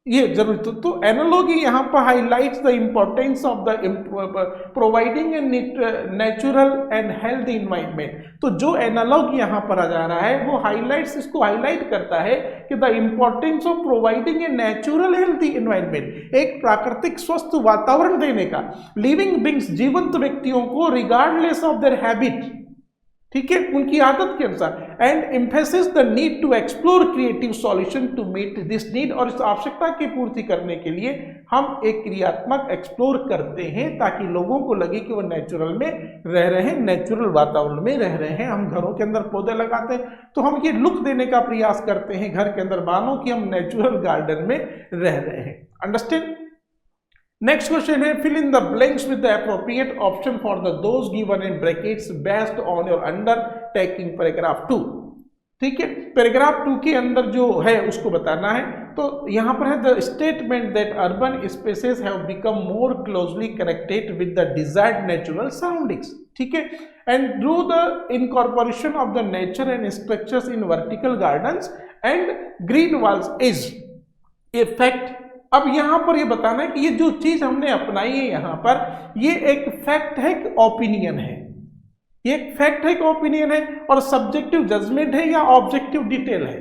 ये जरूर। तो एनालॉजी यहाँ पर highlights the importance of the providing a natural and healthy environment. तो जो एनालॉग यहाँ पर आ जा रहा है वो हाईलाइट्स, इसको हाईलाइट करता है कि the importance of providing a natural healthy environment, एक प्राकृतिक स्वस्थ वातावरण देने का, लिविंग बींग्स, जीवंत व्यक्तियों को, रिगार्डलेस ऑफ देयर हैबिट, ठीक है, उनकी आदत के अनुसार, and emphasis the need to explore creative solution to meet this need, और इस आवश्यकता की पूर्ति करने के लिए हम एक क्रियात्मक एक्सप्लोर करते हैं ताकि लोगों को लगे कि वो नेचुरल में रह रहे हैं, नेचुरल वातावरण में रह रहे हैं। हम घरों के अंदर पौधे लगाते हैं तो हम ये लुक देने का प्रयास करते हैं घर के अंदर, मानो कि हम नेचुरल गार्डन में रह रहे हैं। अंडरस्टैंड? नेक्स्ट क्वेश्चन है, fill in the blanks with the appropriate option for the those given in brackets based on your undertaking paragraph 2। ठीक है, पैराग्राफ 2 के अंदर जो है उसको बताना है। तो यहाँ पर है the statement that urban spaces have become more closely connected with the desired natural surroundings. ठीक है, and through the incorporation of the nature and structures in vertical gardens and green walls is a fact. अब यहाँ पर ये बताना है कि ये जो चीज हमने अपनाई है यहाँ पर, ये एक फैक्ट है कि ओपिनियन है, ये एक फैक्ट है कि ओपिनियन है, और सब्जेक्टिव जजमेंट है या ऑब्जेक्टिव डिटेल है।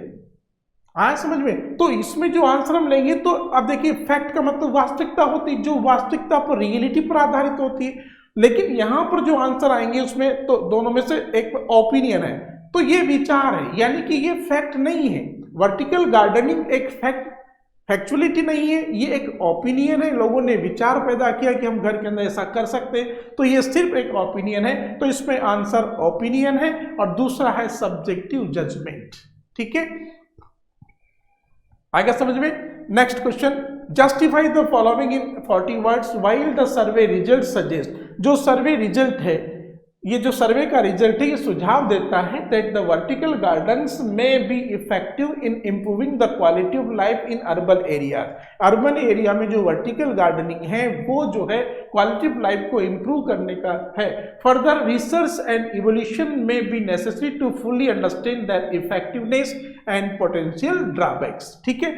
आया समझ में? तो इसमें जो आंसर हम लेंगे, तो अब देखिए फैक्ट का मतलब वास्तविकता होती है, जो वास्तविकता पर, रियलिटी पर आधारित होती है, लेकिन यहाँ पर जो आंसर आएंगे उसमें तो दोनों में से एक ओपिनियन है, तो ये विचार है, यानी कि ये फैक्ट नहीं है। वर्टिकल गार्डनिंग एक फैक्ट फैक्चुअलिटी नहीं है, ये एक ओपिनियन है, लोगों ने विचार पैदा किया कि हम घर के अंदर ऐसा कर सकते हैं, तो ये सिर्फ एक ओपिनियन है, तो इसमें आंसर ओपिनियन है। और दूसरा है सब्जेक्टिव जजमेंट। ठीक है, आएगा समझ में। Next question, justify the following in 40 words while the survey result suggest. जो सर्वे रिजल्ट है, ये जो सर्वे का रिजल्ट है, ये सुझाव देता है that the vertical gardens may be effective in improving the quality of life in urban area. Urban area में जो वर्टिकल गार्डनिंग है वो जो है क्वालिटी ऑफ लाइफ को इंप्रूव करने का है। Further research and evolution may be necessary to fully understand that effectiveness and potential drawbacks. ठीक है,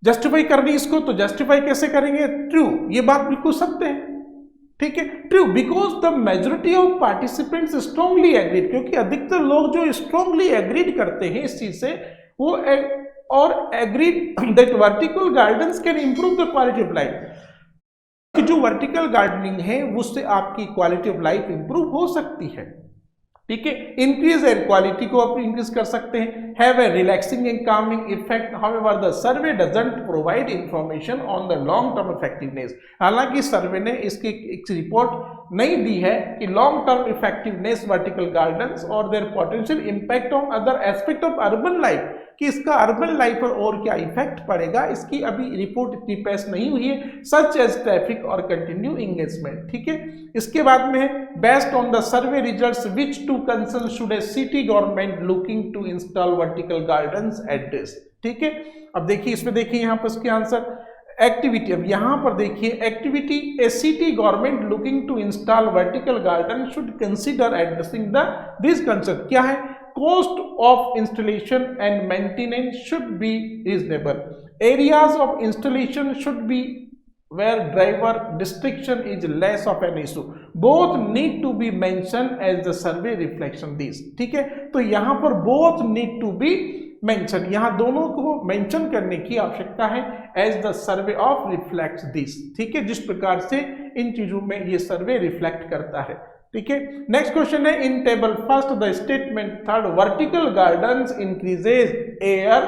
जस्टिफाई करनी इसको, तो जस्टिफाई कैसे करेंगे? ट्रू, ये बात बिल्कुल सत्य है। ठीक है, true because the majority of participants strongly agreed, क्योंकि अधिकतर लोग जो स्ट्रांगली एग्रीड करते हैं इस चीज से, वो और agreed that vertical gardens can improve the quality of life, कि जो वर्टिकल गार्डनिंग है उससे आपकी क्वालिटी ऑफ लाइफ इंप्रूव हो सकती है। ठीक है, इंक्रीज एयर क्वालिटी को आप इंक्रीज कर सकते हैं, have a relaxing and Kameng effect. However the survey doesn't provide information on the long term effectiveness. हालांकि सर्वे ने इसकी एक रिपोर्ट नहीं दी है कि long term effectiveness vertical gardens और their potential impact on other aspect of urban life, कि इसका अर्बन लाइफ पर और क्या इफेक्ट पड़ेगा, इसकी अभी रिपोर्ट इतनी पेश नहीं हुई है, सच एज ट्रैफिक और कंटिन्यू इंगेजमेंट। ठीक है, इसके बाद में based on the survey results which to concern should a city government looking to install vertical gardens address. ठीक है, अब देखिए इसमें देखिए यहाँ पर इसके आंसर एक्टिविटी, अब यहाँ पर देखिए activity, a city government looking to install vertical garden should consider addressing the this concept. क्या है? Cost of installation and maintenance should be reasonable. Areas of installation should be where driver restriction is less of an issue. Both need to be mentioned as the survey reflection this. ठीक है, तो यहाँ पर both need to be mentioned, यहाँ दोनों को mention करने की आवश्यकता है as the survey of reflects this. ठीक है, जिस प्रकार से इन चीजों में ये सर्वे रिफ्लेक्ट करता है। ठीक है, नेक्स्ट क्वेश्चन है इन table first the statement third vertical gardens increases air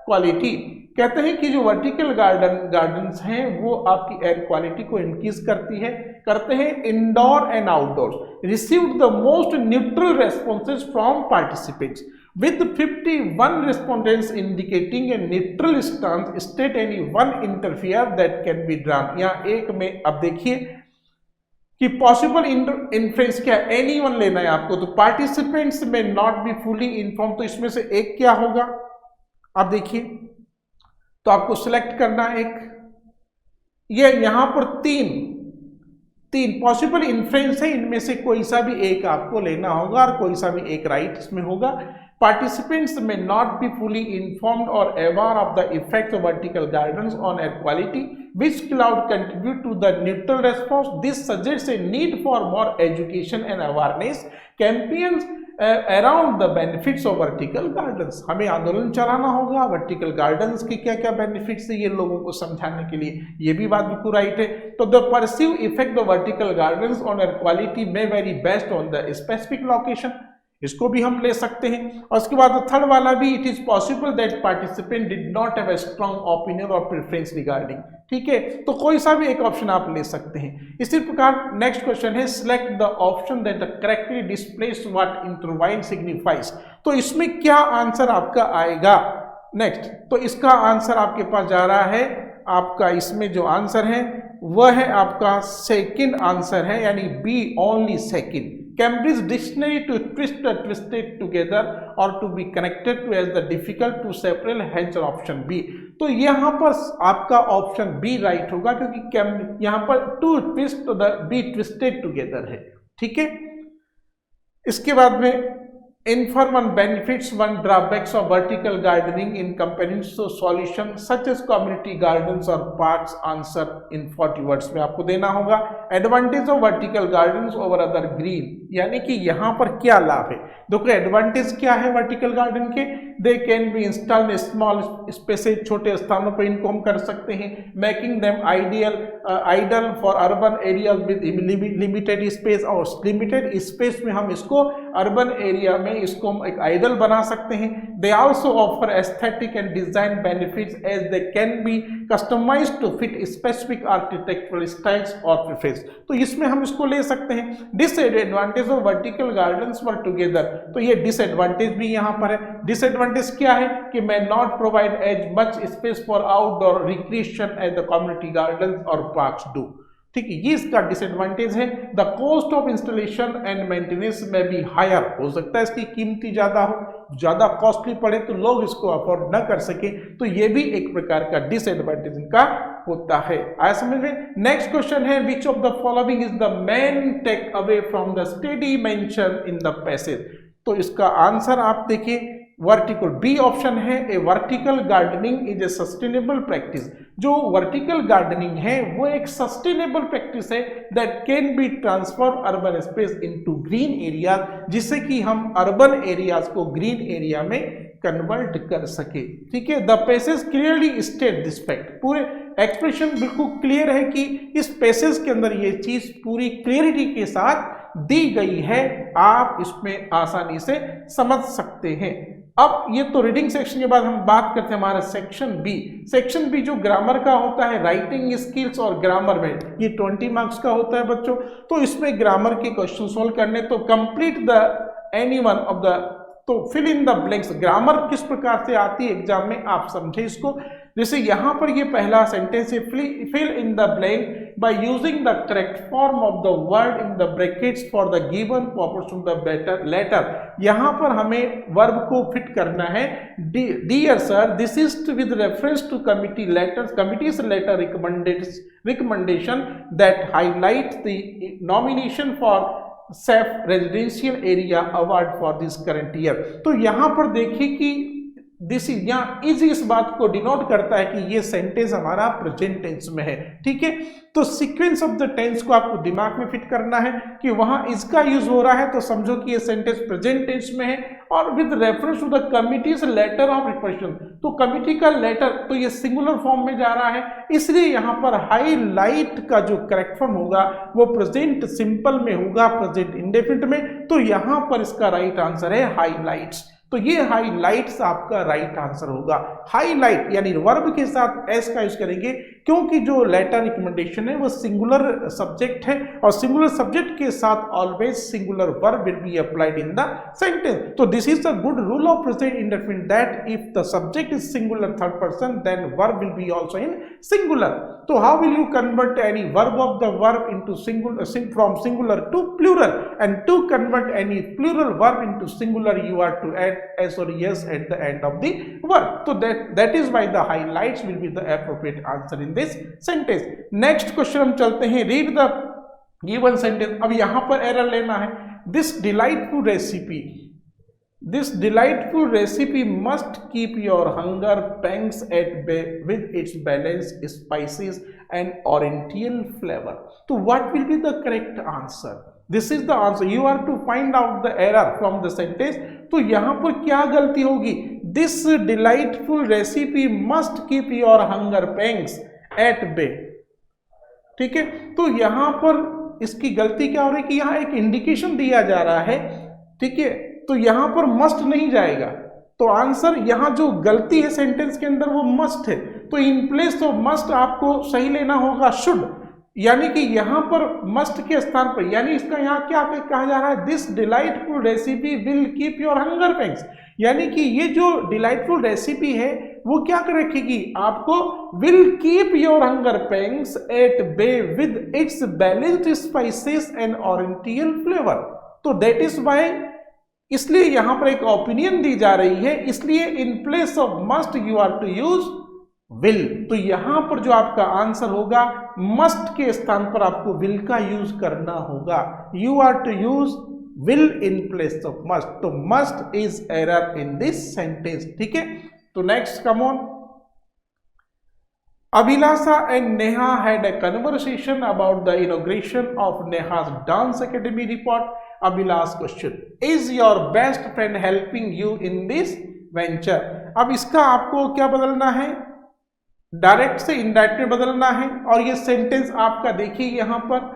quality. कहते हैं कि जो वर्टिकल गार्डन्स हैं वो आपकी एयर क्वालिटी को इंक्रीज करते हैं indoor and outdoor. Received the most neutral responses from participants with 51 respondents indicating a neutral stance, state any one interfere that can be drawn। यहाँ एक में अब देखिए कि पॉसिबल इन्फ्रेंस क्या है, एनी वन लेना है आपको, तो पार्टिसिपेंट्स में नॉट बी फुली इन्फॉर्म, तो इसमें से एक क्या होगा? आप देखिए, तो आपको सिलेक्ट करना एक, ये यहां पर तीन पॉसिबल इन्फ्रेंस है, इनमें से कोई सा भी एक आपको लेना होगा और कोई सा भी एक राइट इसमें होगा। Participants may not be fully informed or aware of the effects of vertical gardens on air quality, which cloud contribute to the neutral response. This suggests a need for more education and awareness campaigns around the benefits of vertical gardens. हमें आंदोलन चलाना होगा vertical gardens की क्या क्या benefits है ये लोगों को समझाने के लिए, ये भी बात बिल्कुल राइट है। तो the perceive effect of vertical gardens on air quality may vary based on the specific location, इसको भी हम ले सकते हैं। और उसके बाद थर्ड वाला भी, it is possible that participant did not have a strong opinion और प्रेफरेंस रिगार्डिंग। ठीक है, तो कोई सा भी एक ऑप्शन आप ले सकते हैं। इसी प्रकार नेक्स्ट क्वेश्चन है select the option that correctly displace what intertwine signifies. तो इसमें क्या आंसर आपका आएगा? नेक्स्ट, तो इसका आंसर आपके पास जा रहा है, आपका इसमें जो आंसर है वह है आपका सेकंड आंसर है, यानी B only second. Cambridge Dictionary to twist the twisted together or to be connected to as the difficult to separate hence option B। तो यहाँ पर आपका ऑप्शन बी राइट होगा, क्योंकि यहाँ पर to twist the be twisted together है। ठीक है, इसके बाद में inform on benefits one drawbacks of vertical gardening in comparison to solution such as community gardens or parks। answer in 40 words में आपको देना होगा। advantage of vertical gardens over other green, यानी कि यहाँ पर क्या लाभ है? देखो एडवांटेज क्या है वर्टिकल गार्डन के, दे can be installed in small spaces, छोटे स्थानों पर इनको हम कर सकते हैं, making them ideal for urban area with limited space, और लिमिटेड स्पेस में हम इसको अर्बन एरिया में इसको हम एक आइडियल बना सकते हैं। They also offer aesthetic and design benefits as they can be customised to fit specific architectural styles और प्रेफरेंस, तो इसमें हम इसको ले सकते हैं। Disadvantage of vertical gardens were together, तो ये डिसएडवांटेज भी यहाँ पर है। डिसएडवांटेज क्या है कि may not provide as much space for outdoor recreation as the community gardens or parks do, ठीक है, ये इसका डिसएडवांटेज है। The cost of installation and maintenance में भी हायर, हो सकता है इसकी कीमती ज्यादा हो, ज्यादा कॉस्टली पड़े तो लोग इसको अफोर्ड न कर सके, तो ये भी एक प्रकार का डिसएडवांटेज इनका होता है। आया समझ में। नेक्स्ट क्वेश्चन है which of the following is the main takeaway from the study mention in the passage, तो इसका आंसर आप देखिए वर्टिकल, बी ऑप्शन है, A vertical gardening is a sustainable practice. जो वर्टिकल गार्डनिंग है वो एक सस्टेनेबल प्रैक्टिस है that can be transform urban space into green area, जिससे कि हम अर्बन एरियाज को ग्रीन एरिया में कन्वर्ट कर सके, ठीक है। The passage clearly state this fact, पूरे एक्सप्रेशन बिल्कुल क्लियर है कि इस पैसेज के अंदर ये चीज पूरी क्लियरिटी के साथ दी गई है, आप इसमें आसानी से समझ सकते हैं। अब ये तो रीडिंग सेक्शन के बाद हम बात करते हैं हमारा सेक्शन बी। सेक्शन बी जो ग्रामर का होता है, राइटिंग स्किल्स और ग्रामर में, ये 20 मार्क्स का होता है बच्चों। तो इसमें ग्रामर के क्वेश्चन सोल्व करने, तो complete the any one of the, तो fill in the blanks, grammar किस प्रकार से आती है एग्जाम में आप समझे इसको। जैसे यहाँ पर ये पहला सेंटेंस है, fill in the blank by using the correct form of the word in the brackets for the given proportion the better letter. यहाँ पर हमें वर्ब को फिट करना है। Dear sir, this is with reference to committee letters, committee's letter recommendation that highlight the nomination for safe residential area award for this current year. तो यहाँ पर देखिए कि दिस इज, यहाँ इज इस बात को डिनोट करता है कि ये सेंटेंस हमारा प्रेजेंट टेंस में है, ठीक है। तो सीक्वेंस ऑफ द टेंस को आपको दिमाग में फिट करना है कि वहां इसका यूज हो रहा है, तो समझो कि ये सेंटेंस प्रेजेंट टेंस में है, और with reference to the committee's letter of request, तो कमिटी का लेटर, तो ये सिंगुलर फॉर्म में जा रहा है, इसलिए यहाँ पर हाईलाइट का जो करेक्ट फॉर्म होगा वो प्रेजेंट सिंपल में होगा, प्रेजेंट इंडेफिनिट में। तो यहाँ पर इसका राइट आंसर है हाईलाइट्स, तो ये हाईलाइट्स आपका राइट आंसर होगा। हाईलाइट यानी वर्ब के साथ एस का यूज करेंगे, क्योंकि जो लेटर रिकमेंडेशन है वो सिंगुलर सब्जेक्ट है, और सिंगुलर सब्जेक्ट के साथ always singular verb will be applied in the sentence. तो this is the good rule of present indefinite that if the subject is singular third person then verb will be also in singular. तो how will you convert any verb of the verb into singular, from singular to plural, and to convert any plural verb into singular you are to add s or yes at the end of the verb. So that is why the highlights will be the appropriate answer in this sentence. Next question हम चलते हैं, read the given sentence। अब यहाँ पर error लेना है। This delightful recipe must keep your hunger pangs at bay with its balanced spices and oriental flavor. So what will be the correct answer? This is the answer. You are to find out the error from the sentence. तो यहाँ पर क्या गलती होगी? This delightful recipe must keep your hunger pangs at bay, ठीक है। तो यहाँ पर इसकी गलती क्या हो रही है कि यहाँ एक इंडिकेशन दिया जा रहा है, ठीक है, तो यहाँ पर मस्ट नहीं जाएगा, तो आंसर यहाँ जो गलती है सेंटेंस के अंदर वो मस्ट है, तो इन प्लेस ऑफ मस्ट आपको सही लेना होगा शुड, यानी कि यहाँ पर मस्ट के स्थान पर, यानी इसका यहाँ क्या कहा जा रहा है, this delightful recipe will keep your hunger pangs, यानी कि ये जो डिलाइटफुल रेसिपी है वो क्या कर रखेगी, आपको will keep your hunger pangs at bay with its balanced spices and oriental flavour. तो दैट इज वाई, इसलिए यहां पर एक ओपिनियन दी जा रही है, इसलिए in place of must you are to use will. तो यहां पर जो आपका आंसर होगा, मस्ट के स्थान पर आपको विल का यूज करना होगा, you are to use will in place of must. तो must is error in this sentence, ठीक है। तो next come on, Abhilasha and Neha had a conversation about the inauguration of Neha's dance academy report. Abhilash question, is your best friend helping you in this venture. अब इसका आपको क्या बदलना है, direct से इनडायरेक्ट में बदलना है। और ये सेंटेंस आपका देखिए यहां पर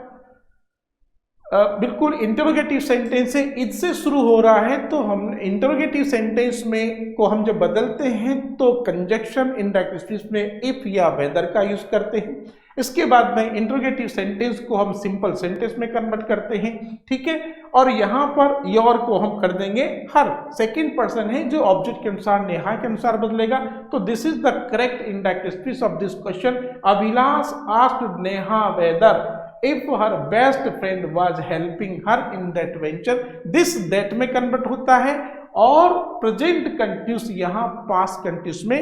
बिल्कुल इंटरोगेटिव सेंटेंस है, इससे शुरू हो रहा है। तो हम इंटरोगेटिव सेंटेंस में को हम जब बदलते हैं तो कंजक्शन इनडायरेक्ट स्पीच में इफ या वेदर का यूज करते हैं। इसके बाद में इंटरोगेटिव सेंटेंस को हम सिंपल सेंटेंस में कन्वर्ट करते हैं, ठीक है। और यहाँ पर योर को हम कर देंगे हर, सेकंड पर्सन है जो ऑब्जेक्ट के अनुसार नेहा के अनुसार बदलेगा। तो this is the correct indirect speech of this question. Abhilash asked Neha whether if her best friend was helping her in that venture। this that में कन्वर्ट होता है और प्रेजेंट कंटिन्यूस यहाँ पास्ट कंटिन्यूस में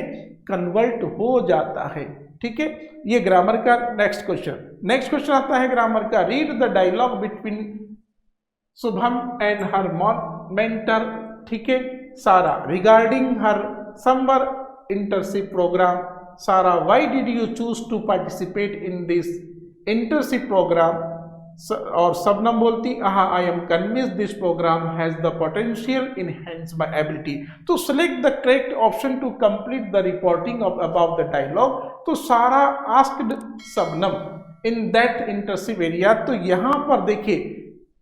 कन्वर्ट हो जाता है, ठीक है। ये ग्रामर का नेक्स्ट क्वेश्चन आता है ग्रामर का। Read the dialogue between Shubham and her mentor, ठीक है, Sara, regarding her summer internship programme. Sara, why did you choose to participate in this internship programme. और शबनम बोलती, I am convinced this programme has the potential enhance my ability to select the correct option to complete the reporting of about the dialogue. तो Sara asked Shabnam in that internship area. तो यहाँ पर देखिए,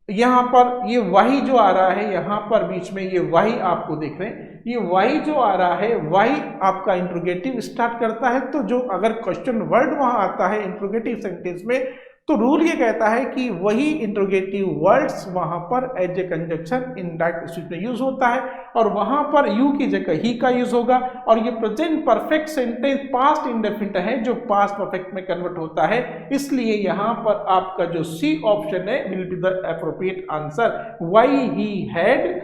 यहाँ पर ये वाही जो आ रहा है, यहाँ पर बीच में ये वाही आपको देख रहे हैं, ये वाही जो आ रहा है, वाही आपका इंट्रोगेटिव स्टार्ट करता है। तो जो अगर क्वेश्चन वर्ड वहां आता है इंट्रोगेटिव सेंटेंस में, तो रूल ये कहता है कि वही इंट्रोगेटिव वर्ड्स वहां पर as a conjunction indirect speech में यूज होता है और वहां पर यू की जगह ही का यूज होगा। और ये present perfect sentence past indefinite है जो पास्ट परफेक्ट में कन्वर्ट होता है, इसलिए यहां पर आपका जो सी ऑप्शन है will be the appropriate answer, why he had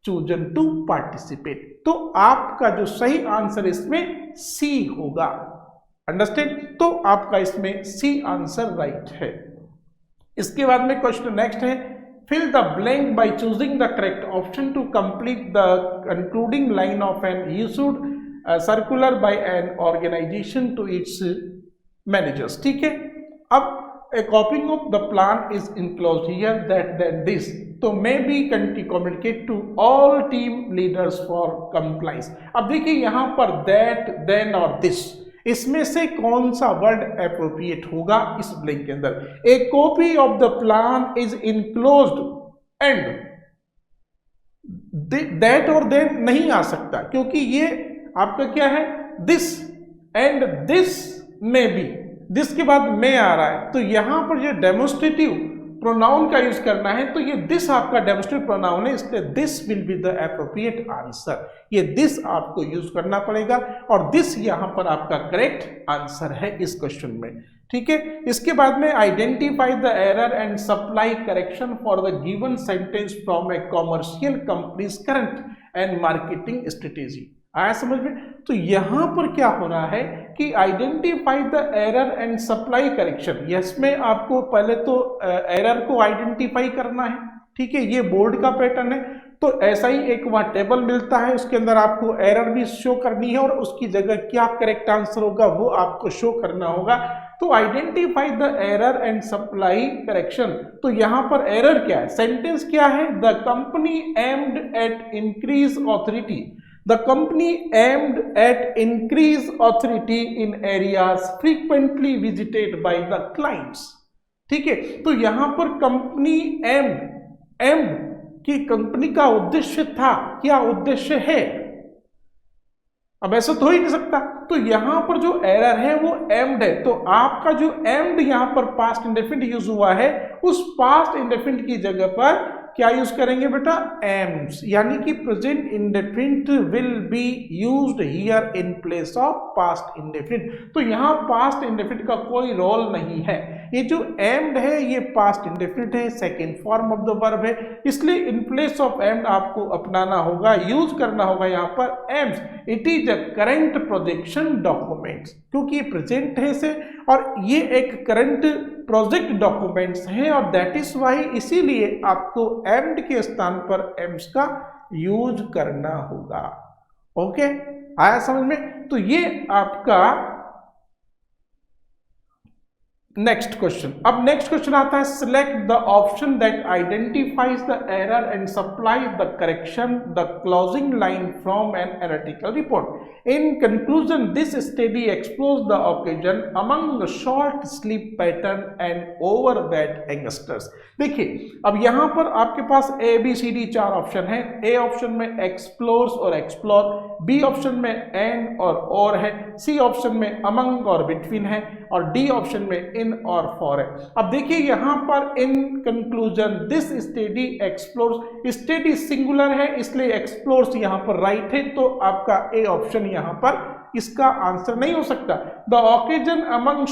chosen to participate. तो आपका जो सही आंसर इसमें सी होगा, अंडरस्टैंड। तो आपका इसमें सी आंसर राइट है। इसके बाद में क्वेश्चन नेक्स्ट है, fill the blank by choosing the correct option to complete the concluding line of an issued circular by an organisation to its managers, ठीक है। अब a copying of the plan is enclosed here that this तो may be communicate to all team leaders for compliance। अब देखिए यहाँ पर that, then और this, इसमें से कौन सा वर्ड एप्रोप्रिएट होगा इस ब्लैंक के अंदर। ए copy of the plan is enclosed and that और देन नहीं आ सकता, क्योंकि ये आपका क्या है, दिस एंड दिस में बी, दिस के बाद में आ रहा है। तो यहां पर ये डेमोन्स्ट्रेटिव प्रोनाउन का यूज करना है, तो ये दिस आपका डेमोन्स्ट्रेटिव प्रोनाउन है, इसलिए this will be the appropriate answer. ये दिस आपको यूज करना पड़ेगा और दिस यहां पर आपका करेक्ट आंसर है इस क्वेश्चन में, ठीक है। इसके बाद में identify the error and supply correction for the given sentence from a commercial companies current and marketing strategy. आया समझ में। तो यहां पर क्या हो रहा है कि identify the error and supply correction, इसमें आपको पहले तो एरर को आइडेंटिफाई करना है, ठीक है, ये बोर्ड का पैटर्न है। तो ऐसा ही एक वहां टेबल मिलता है, उसके अंदर आपको एरर भी शो करनी है और उसकी जगह क्या करेक्ट आंसर होगा वो आपको शो करना होगा। तो identify the error and supply correction, तो यहां पर एरर क्या है, सेंटेंस क्या है, the company aimed at increase authority, the company aimed at increase authority in areas frequently visited by the clients, ठीक है। तो यहां पर कंपनी एम्ड कि कंपनी का उद्देश्य था, क्या उद्देश्य है, अब ऐसा तो हो ही नहीं सकता। तो यहां पर जो एरर है वो एम्ड है, तो आपका जो एम्ड यहां पर पास्ट इंडेफिनिट यूज हुआ है, उस पास्ट इंडेफिनिट की जगह पर क्या यूज करेंगे बेटा, एम्स, यानी कि present indefinite will be used here in place of past indefinite. तो यहां पास्ट इंडेफिनिट का कोई रोल नहीं है, ये जो एम्ड है ये पास्ट इंडेफिनिट है, second form of the verb है, इसलिए इन प्लेस ऑफ एम्ड आपको अपनाना होगा, यूज करना होगा यहां पर AIIMS. It is a current projection document, क्योंकि ये प्रेजेंट है से और ये एक करंट प्रोजेक्ट डॉक्यूमेंट्स हैं और दैट इज वाई, इसीलिए आपको एम्ड के स्थान पर एम्स का यूज करना होगा। ओके, आया समझ में। तो ये आपका नेक्स्ट क्वेश्चन, अब नेक्स्ट क्वेश्चन आता है select the option that identifies the error and supplies the correction the closing line from an analytical report. In conclusion this study explores the occasion among short sleep pattern and overweight youngsters. देखिए अब यहाँ पर आपके पास A B C D 4 option है। A option में explores और explore, B option में एंड और है, सी ऑप्शन में अमंग और बिटवीन है, और डी ऑप्शन में इन और फॉर है। अब देखिए यहाँ पर इन conclusion this study explores, study singular है इसलिए एक्सप्लोर्स यहाँ पर राइट है, तो आपका ए ऑप्शन यहाँ पर इसका आंसर नहीं हो सकता। The occasion among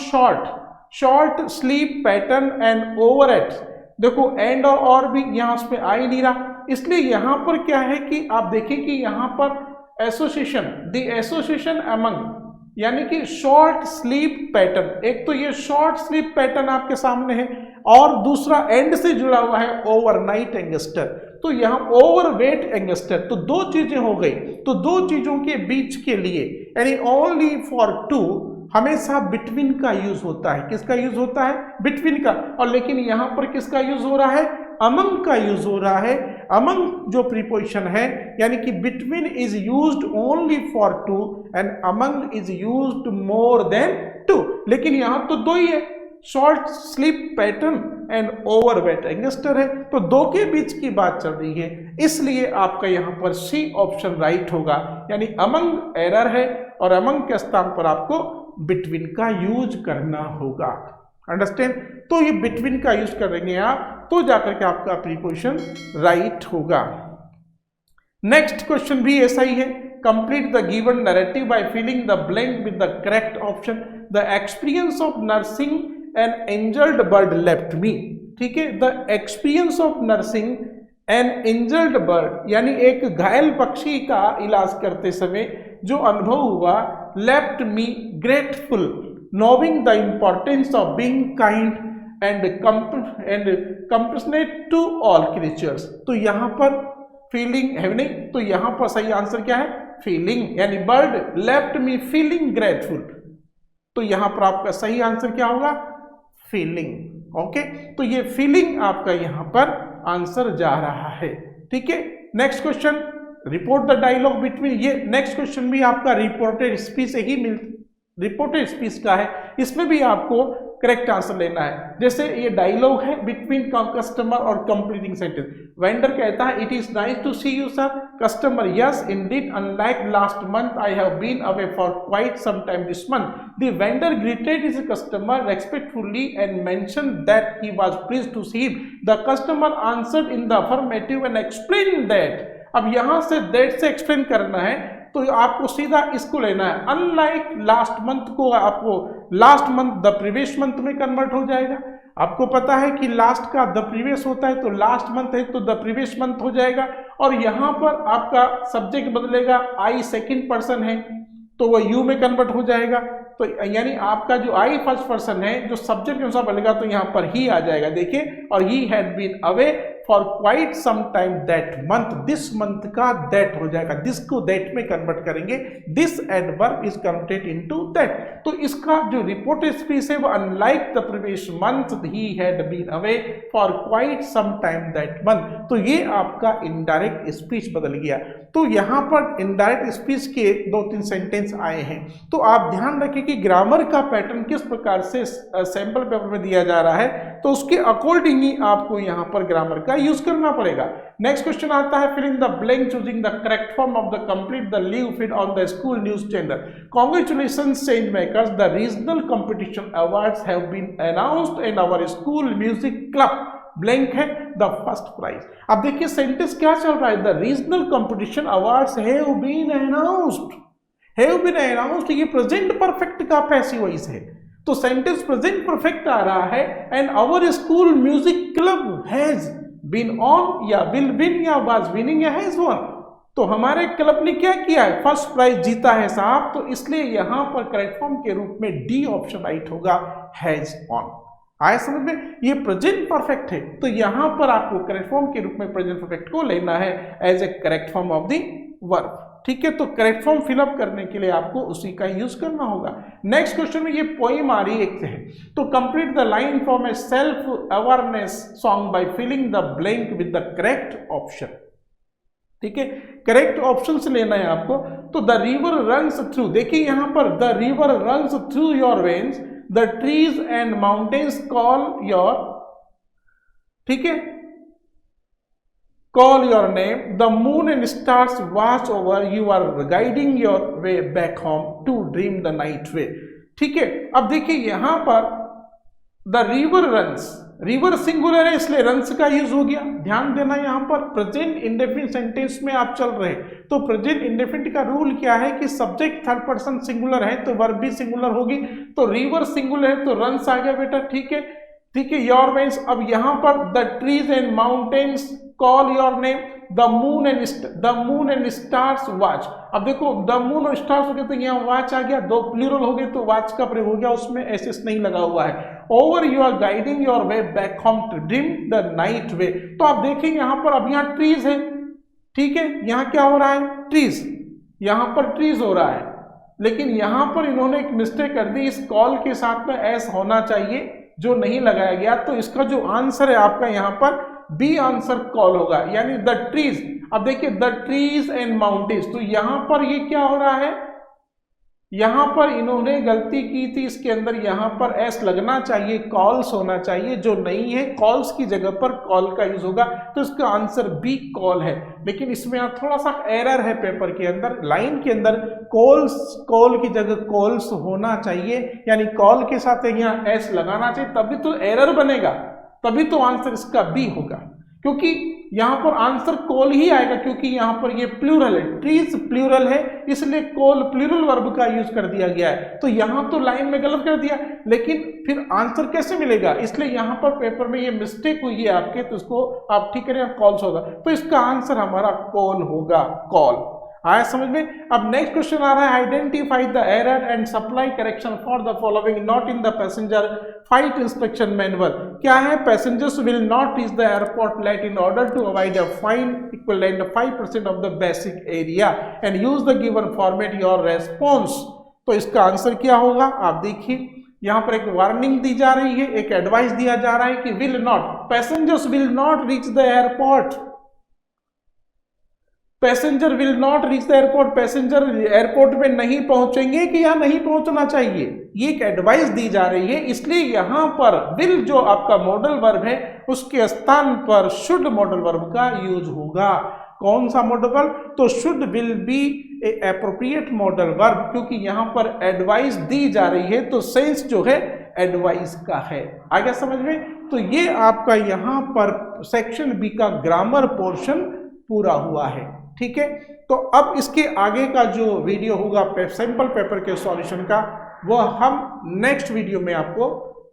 short sleep pattern and overeat, देखो एंड और भी यहाँ पे आ ही नहीं रहा, इसलिए यहाँ पर क्या है कि आप देखिए कि यहाँ पर एसोसिएशन, द एसोसिएशन अमंग यानी कि शॉर्ट स्लीप पैटर्न, एक तो ये शॉर्ट स्लीप पैटर्न आपके सामने है और दूसरा एंड से जुड़ा हुआ है ओवरनाइट यंगस्टर, तो यहाँ ओवरवेट यंगस्टर, तो दो चीजें हो गई। तो दो चीजों के बीच के लिए यानी ओनली फॉर टू हमेशा बिटवीन का यूज होता है। किसका यूज होता है? बिटवीन का। और लेकिन यहाँ पर किसका यूज हो रहा है? अमंग का यूज हो रहा है। अमंग जो प्रीपोजिशन है यानी कि between is used only for two and among is used more than two, लेकिन यहाँ तो दो ही है, short sleep pattern and overweight youngster है, तो दो के बीच की बात चल रही है, इसलिए आपका यहाँ पर सी ऑप्शन राइट होगा, यानी अमंग एरर है और अमंग के स्थान पर आपको बिटवीन का यूज करना होगा। अंडरस्टैंड? तो ये बिटवीन का यूज करेंगे आप तो जाकर के आपका प्रीपोजिशन राइट होगा। नेक्स्ट क्वेश्चन भी ऐसा ही है, complete the given narrative by filling the blank with the correct option. The experience of nursing an injured bird left me. ठीक है, the experience of nursing an injured bird यानी एक घायल पक्षी का इलाज करते समय जो अनुभव हुआ, left me grateful knowing the importance of being kind and compassionate to all creatures. तो यहाँ पर फीलिंग है नहीं, तो यहाँ पर सही आंसर क्या है? फीलिंग, यानी बर्ड लेफ्ट मी फीलिंग ग्रेटफुल, तो यहाँ पर आपका सही आंसर क्या होगा? फीलिंग। ओके, तो ये फीलिंग आपका यहाँ पर आंसर जा रहा है। ठीक है, next question, report the dialogue between. ये नेक्स्ट क्वेश्चन भी आपका रिपोर्टेड स्पीच से ही रिपोर्टेड स्पीच का है, इसमें भी आपको करेक्ट आंसर लेना है। जैसे ये डायलॉग है बिटवीन कस्टमर और कंप्लीटिंग सेंटेंस। वेंडर कहता है it is nice to see you sir. Customer yes indeed unlike last month I have been away for quite some time this month. The vendor greeted his customer respectfully and mentioned that he was pleased to see him. The customer answered in the affirmative and explain that. अब यहां say that से explain करना है तो आपको सीधा इसको लेना है। अनलाइक लास्ट मंथ को आपको last month the previous month में कन्वर्ट हो जाएगा। आपको पता है कि लास्ट का द प्रीवियस होता है, तो लास्ट मंथ है तो द प्रीवियस मंथ हो जाएगा। और यहाँ पर आपका सब्जेक्ट बदलेगा, आई सेकंड पर्सन है तो वह यू में कन्वर्ट हो जाएगा। तो यानी आपका जो आई फर्स्ट पर्सन है जो सब्जेक्ट के अनुसार बदलेगा तो यहाँ पर ही आ जाएगा। देखिए, और he had been away for quite some time that month, this month का दैट हो जाएगा, दिस को दैट में कन्वर्ट करेंगे, this and verb is converted into that. तो इसका जो रिपोर्टेड स्पीच है वो unlike the previous month he had been away for quite some time that month, तो ये आपका इनडायरेक्ट स्पीच बदल गया। तो यहाँ पर इनडायरेक्ट स्पीच के 2-3 सेंटेंस आए हैं, तो आप ध्यान रखें कि ग्रामर का पैटर्न किस प्रकार से सैंपल पेपर में दिया जा रहा है, तो उसके अकॉर्डिंग ही आपको यहाँ पर ग्रामर का यूज करना पड़ेगा। नेक्स्ट क्वेश्चन आता है, fill in the blank choosing the correct form of the complete the live feed on the school news channel. Congratulations change makers, the regional competition awards have been announced in our school music club. Blank है the first prize. अब देखिए sentence क्या चल रहा है, the regional competition awards have been announced. Have been announced ये present perfect का passive voice है, तो सेंटेंस प्रेजेंट परफेक्ट आ रहा है। And our school music club has been on या विल विन या वाज विनिंग या हैज वन, तो हमारे क्लब ने क्या किया है? फर्स्ट प्राइज जीता है साहब, तो इसलिए यहां पर करेक्ट फॉर्म के रूप में डी ऑप्शन राइट होगा, हैज ऑन। आया समझ में? ये प्रेजेंट परफेक्ट है, तो यहां पर आपको करेक्ट फॉर्म के रूप में प्रेजेंट परफेक्ट को लेना है as a correct form of the verb. ठीक है, तो करेक्ट फॉर्म फिलअप करने के लिए आपको उसी का यूज करना होगा। नेक्स्ट क्वेश्चन में ये पोइम आ रही है, तो complete the line from a self awareness song by filling the blank with the correct option. ठीक है, करेक्ट ऑप्शन से लेना है आपको। तो द रिवर रन्स थ्रू, देखिए यहां पर the river runs through your veins, the trees and mountains call your, ठीक है, call your name, the moon and stars watch over, you are guiding your way back home to dream the night way। ठीक है, अब देखिए यहां पर the river runs, river singular है इसलिए रन्स का यूज हो गया। ध्यान देना यहां पर प्रेजेंट इंडेफिनिट सेंटेंस में आप चल रहे हैं, तो प्रेजेंट इंडेफिनिट का रूल क्या है कि सब्जेक्ट थर्ड पर्सन सिंगुलर है तो वर्ब भी सिंगुलर होगी। तो रिवर सिंगुलर है तो रन्स आ गया बेटा। ठीक है, ठीक है, योर वेन्स। अब यहां पर the trees and mountains call your name, the moon and stars watch. अब देखो द मून और स्टार्स हो गए तो यहाँ वॉच आ गया, दो प्लूरल हो गए तो वॉच का प्रयोग हो गया, उसमें एस नहीं लगा हुआ है। Over you are guiding your way back home to dream the night way. तो आप देखें यहाँ पर, अब यहाँ ट्रीज है, ठीक है, यहाँ क्या हो रहा है, ट्रीज, यहाँ पर ट्रीज हो रहा है, लेकिन यहाँ पर इन्होंने एक मिस्टेक कर दी, इस कॉल के साथ में एस होना चाहिए जो नहीं लगाया गया। तो इसका जो आंसर है आपका यहाँ पर बी आंसर कॉल होगा, यानी द ट्रीज। अब देखिए द ट्रीज एंड माउंटेन्स, तो यहां पर ये क्या हो रहा है, यहां पर इन्होंने गलती की थी, इसके अंदर यहां पर एस लगना चाहिए, कॉल्स होना चाहिए, जो नहीं है कॉल्स की जगह पर कॉल का यूज होगा, तो इसका आंसर बी कॉल है। लेकिन इसमें आप थोड़ा सा एरर है पेपर के अंदर, लाइन के अंदर कॉल की जगह कॉल्स होना चाहिए, यानी कॉल के साथ यहाँ एस लगाना चाहिए, तभी तो एरर बनेगा, तभी तो आंसर इसका बी होगा, क्योंकि यहां पर आंसर कॉल ही आएगा, क्योंकि यहां पर ये प्लूरल है, ट्रीज प्लूरल है, इसलिए कॉल प्लूरल वर्ब का यूज कर दिया गया है। तो यहां तो लाइन में गलत कर दिया, लेकिन फिर आंसर कैसे मिलेगा, इसलिए यहां पर पेपर में ये मिस्टेक हुई है आपके, तो इसको आप ठीक करें, कॉल्स होगा, तो इसका आंसर हमारा कॉल होगा, कॉल। आया समझ में। अब नेक्स्ट क्वेश्चन आ रहा है, identify the error and supply correction for the following not in the passenger flight instruction manual. क्या है, passengers will not reach the airport late in order to avoid a fine equivalent 5% of the basic area and use the given format your response. तो इसका answer क्या होगा, आप देखिए यहां पर एक वार्निंग दी जा रही है, एक एडवाइस दिया जा रहा है कि will not, passengers will not reach the airport, passenger will not reach the airport, passenger airport में नहीं पहुंचेंगे कि या नहीं पहुंचना चाहिए, ये एक एडवाइस दी जा रही है। इसलिए यहां पर विल जो आपका मॉडल वर्ब है उसके स्थान पर शुड मॉडल वर्ब का यूज होगा। कौन सा मॉडल वर्ब, तो should will be A appropriate modal verb, क्योंकि यहां पर एडवाइस दी जा रही है, तो सेंस जो है एडवाइस का है। आ गया समझ में। तो ये आपका यहां पर सेक्शन बी का ग्रामर पोर्शन पूरा हुआ है। ठीक है, तो अब इसके आगे का जो वीडियो होगा सैंपल पेपर के सॉल्यूशन का, वो हम नेक्स्ट वीडियो में आपको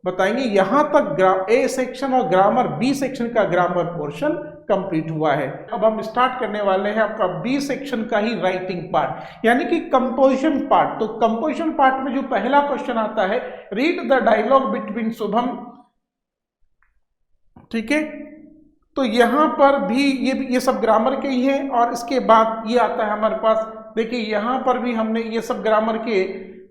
बताएंगे। यहां तक ए सेक्शन और ग्रामर बी सेक्शन का ग्रामर पोर्शन कंप्लीट हुआ है। अब हम स्टार्ट करने वाले हैं आपका बी सेक्शन का ही राइटिंग पार्ट, यानी कि कंपोजिशन पार्ट। तो कंपोजिशन पार्ट में जो पहला क्वेश्चन आता है, read the dialogue between Shubham. ठीक है, तो यहां पर भी ये सब ग्रामर के ही है, और इसके बाद ये आता है हमारे पास, देखिए यहां पर भी हमने ये सब ग्रामर के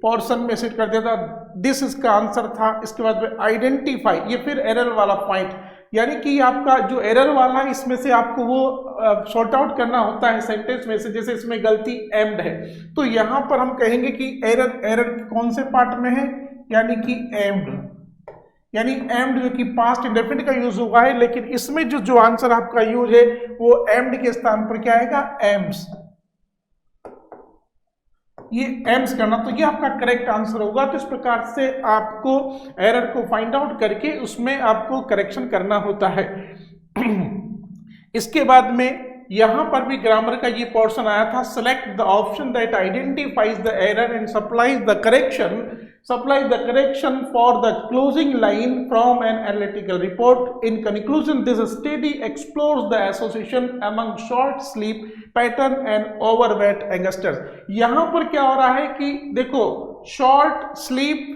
पोर्शन में सेट कर दिया था, दिस इसका आंसर था। इसके बाद में आइडेंटिफाई, ये फिर एरर वाला पॉइंट, यानी कि आपका जो एरर वाला है इसमें से आपको वो सॉर्ट आउट करना होता है सेंटेंस में से, जैसे इसमें गलती एम्ड है, तो यहां पर हम कहेंगे कि एरर कौन से पार्ट में है, यानी कि एम्ड, यानी एम्ड जो कि पास्ट इंडेफिनिट का यूज हुआ है, लेकिन इसमें जो आंसर आपका यूज है वो एम्ड के स्थान पर क्या आएगा, एम्स, ये एम्स करना, तो ये आपका करेक्ट आंसर होगा। तो इस प्रकार से आपको एरर को फाइंड आउट करके उसमें आपको करेक्शन करना होता है। इसके बाद में यहां पर भी ग्रामर का ये पोर्शन आया था, select the option that identifies the error and supplies the correction, supply the correction for the closing line from an analytical report. In conclusion, this study explores the association among short sleep pattern and overweight youngsters. यहाँ पर क्या हो रहा है कि देखो short sleep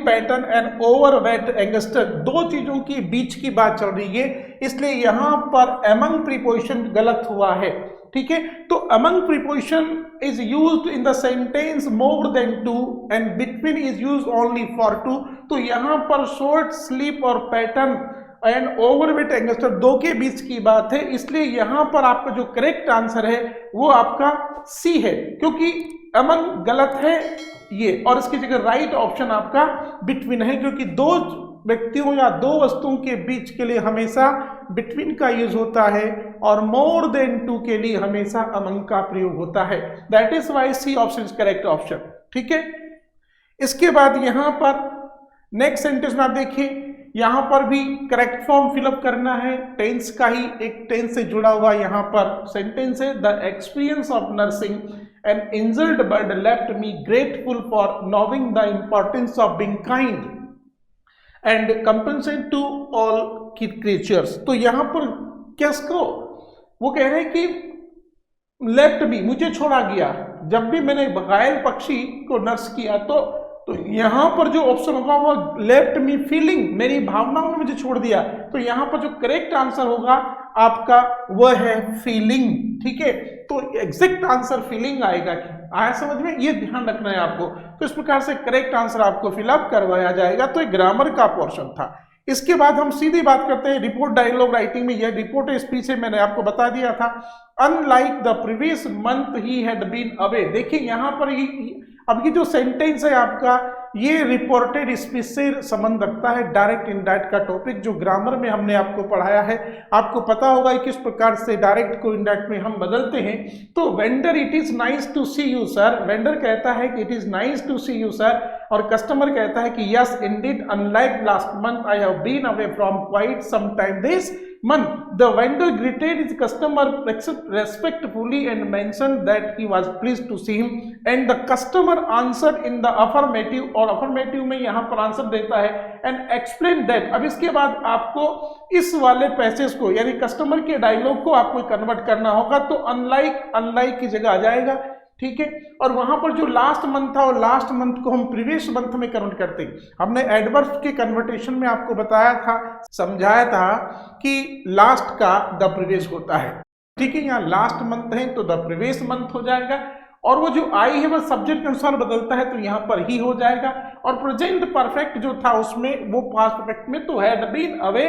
pattern and overweight youngster, दो चीजों के बीच की बात चल रही है, इसलिए यहां पर एमंग प्रीपोजिशन गलत हुआ है। ठीक है। तो among preposition is used in the sentence more than two and between is used only for two. तो यहाँ पर शॉर्ट, स्लीप और पैटर्न एंड ओवरवेट यंगस्टर दो के बीच की बात है, इसलिए यहाँ पर आपका जो करेक्ट आंसर है वो आपका सी है, क्योंकि अमंग गलत है ये, और इसकी जगह राइट ऑप्शन आपका बिटवीन है, क्योंकि दो व्यक्तियों या दो वस्तुओं के बीच के लिए हमेशा बिटवीन का यूज होता है और मोर देन टू के लिए हमेशा अमंग का प्रयोग होता है। That is why C option is correct option, ठीक है। इसके बाद यहाँ पर नेक्स्ट सेंटेंस में आप देखिए, यहाँ पर भी करेक्ट फॉर्म फिलअप करना है, टेंस का ही एक टेंस से जुड़ा हुआ यहाँ पर सेंटेंस है। The experience of nursing an injured bird left me grateful for knowing the importance of being kind and compensate to all creatures. तो यहाँ पर क्या करो, वो कह रहे हैं कि लेफ्ट मी, मुझे छोड़ा गया, जब भी मैंने घायल पक्षी को नर्स किया तो यहाँ पर जो ऑप्शन होगा वो लेफ्ट मी फीलिंग, मेरी भावनाओं ने मुझे छोड़ दिया। तो यहाँ पर जो करेक्ट आंसर होगा आपका वह है फीलिंग, ठीक है। तो एग्जैक्ट आंसर फीलिंग आएगा, आया समझ में, ये ध्यान रखना है आपको। तो इस प्रकार से करेक्ट आंसर आपको फिलअप करवाया जाएगा। तो ये ग्रामर का पोर्शन था। इसके बाद हम सीधी बात करते हैं रिपोर्ट डायलॉग राइटिंग में। यह रिपोर्ट स्पीच है, मैंने आपको बता दिया था। Unlike the previous month he had been away. देखिए यहाँ पर अब ये जो सेंटेंस है आपका, ये रिपोर्टेड स्पीच से संबंध रखता है, डायरेक्ट इनडायरेक्ट का टॉपिक जो ग्रामर में हमने आपको पढ़ाया है। आपको पता होगा किस प्रकार से डायरेक्ट को इनडायरेक्ट में हम बदलते हैं। तो vendor it is nice to see you sir, vendor कहता है कि it is nice to see you sir, और कस्टमर कहता है कि yes indeed unlike last month I have been away from quite some time this month. The vendor greeted his customer respectfully and mentioned that he was pleased to see him, and the customer answered in the affirmative, और affirmative में यहाँ पर answer देता है and explained that। अब इसके बाद आपको इस वाले पैसेज को यानी कस्टमर के डायलॉग को आपको कन्वर्ट करना होगा। तो अनलाइक की जगह आ जाएगा, ठीक है। और वहां पर जो लास्ट मंथ था, और लास्ट मंथ को हम प्रीवियस मंथ में कन्वर्ट करते हैं। हमने एडवर्ब के कन्वर्टेशन में आपको बताया था, समझाया था कि लास्ट का द प्रीवियस होता है, ठीक है। यहाँ लास्ट मंथ है तो द प्रीवियस मंथ हो जाएगा, और वो जो आई है वह सब्जेक्ट के अनुसार बदलता है तो यहाँ पर ही हो जाएगा। और प्रेजेंट परफेक्ट जो था उसमें वो पास्ट परफेक्ट में तो हैड बीन अवे,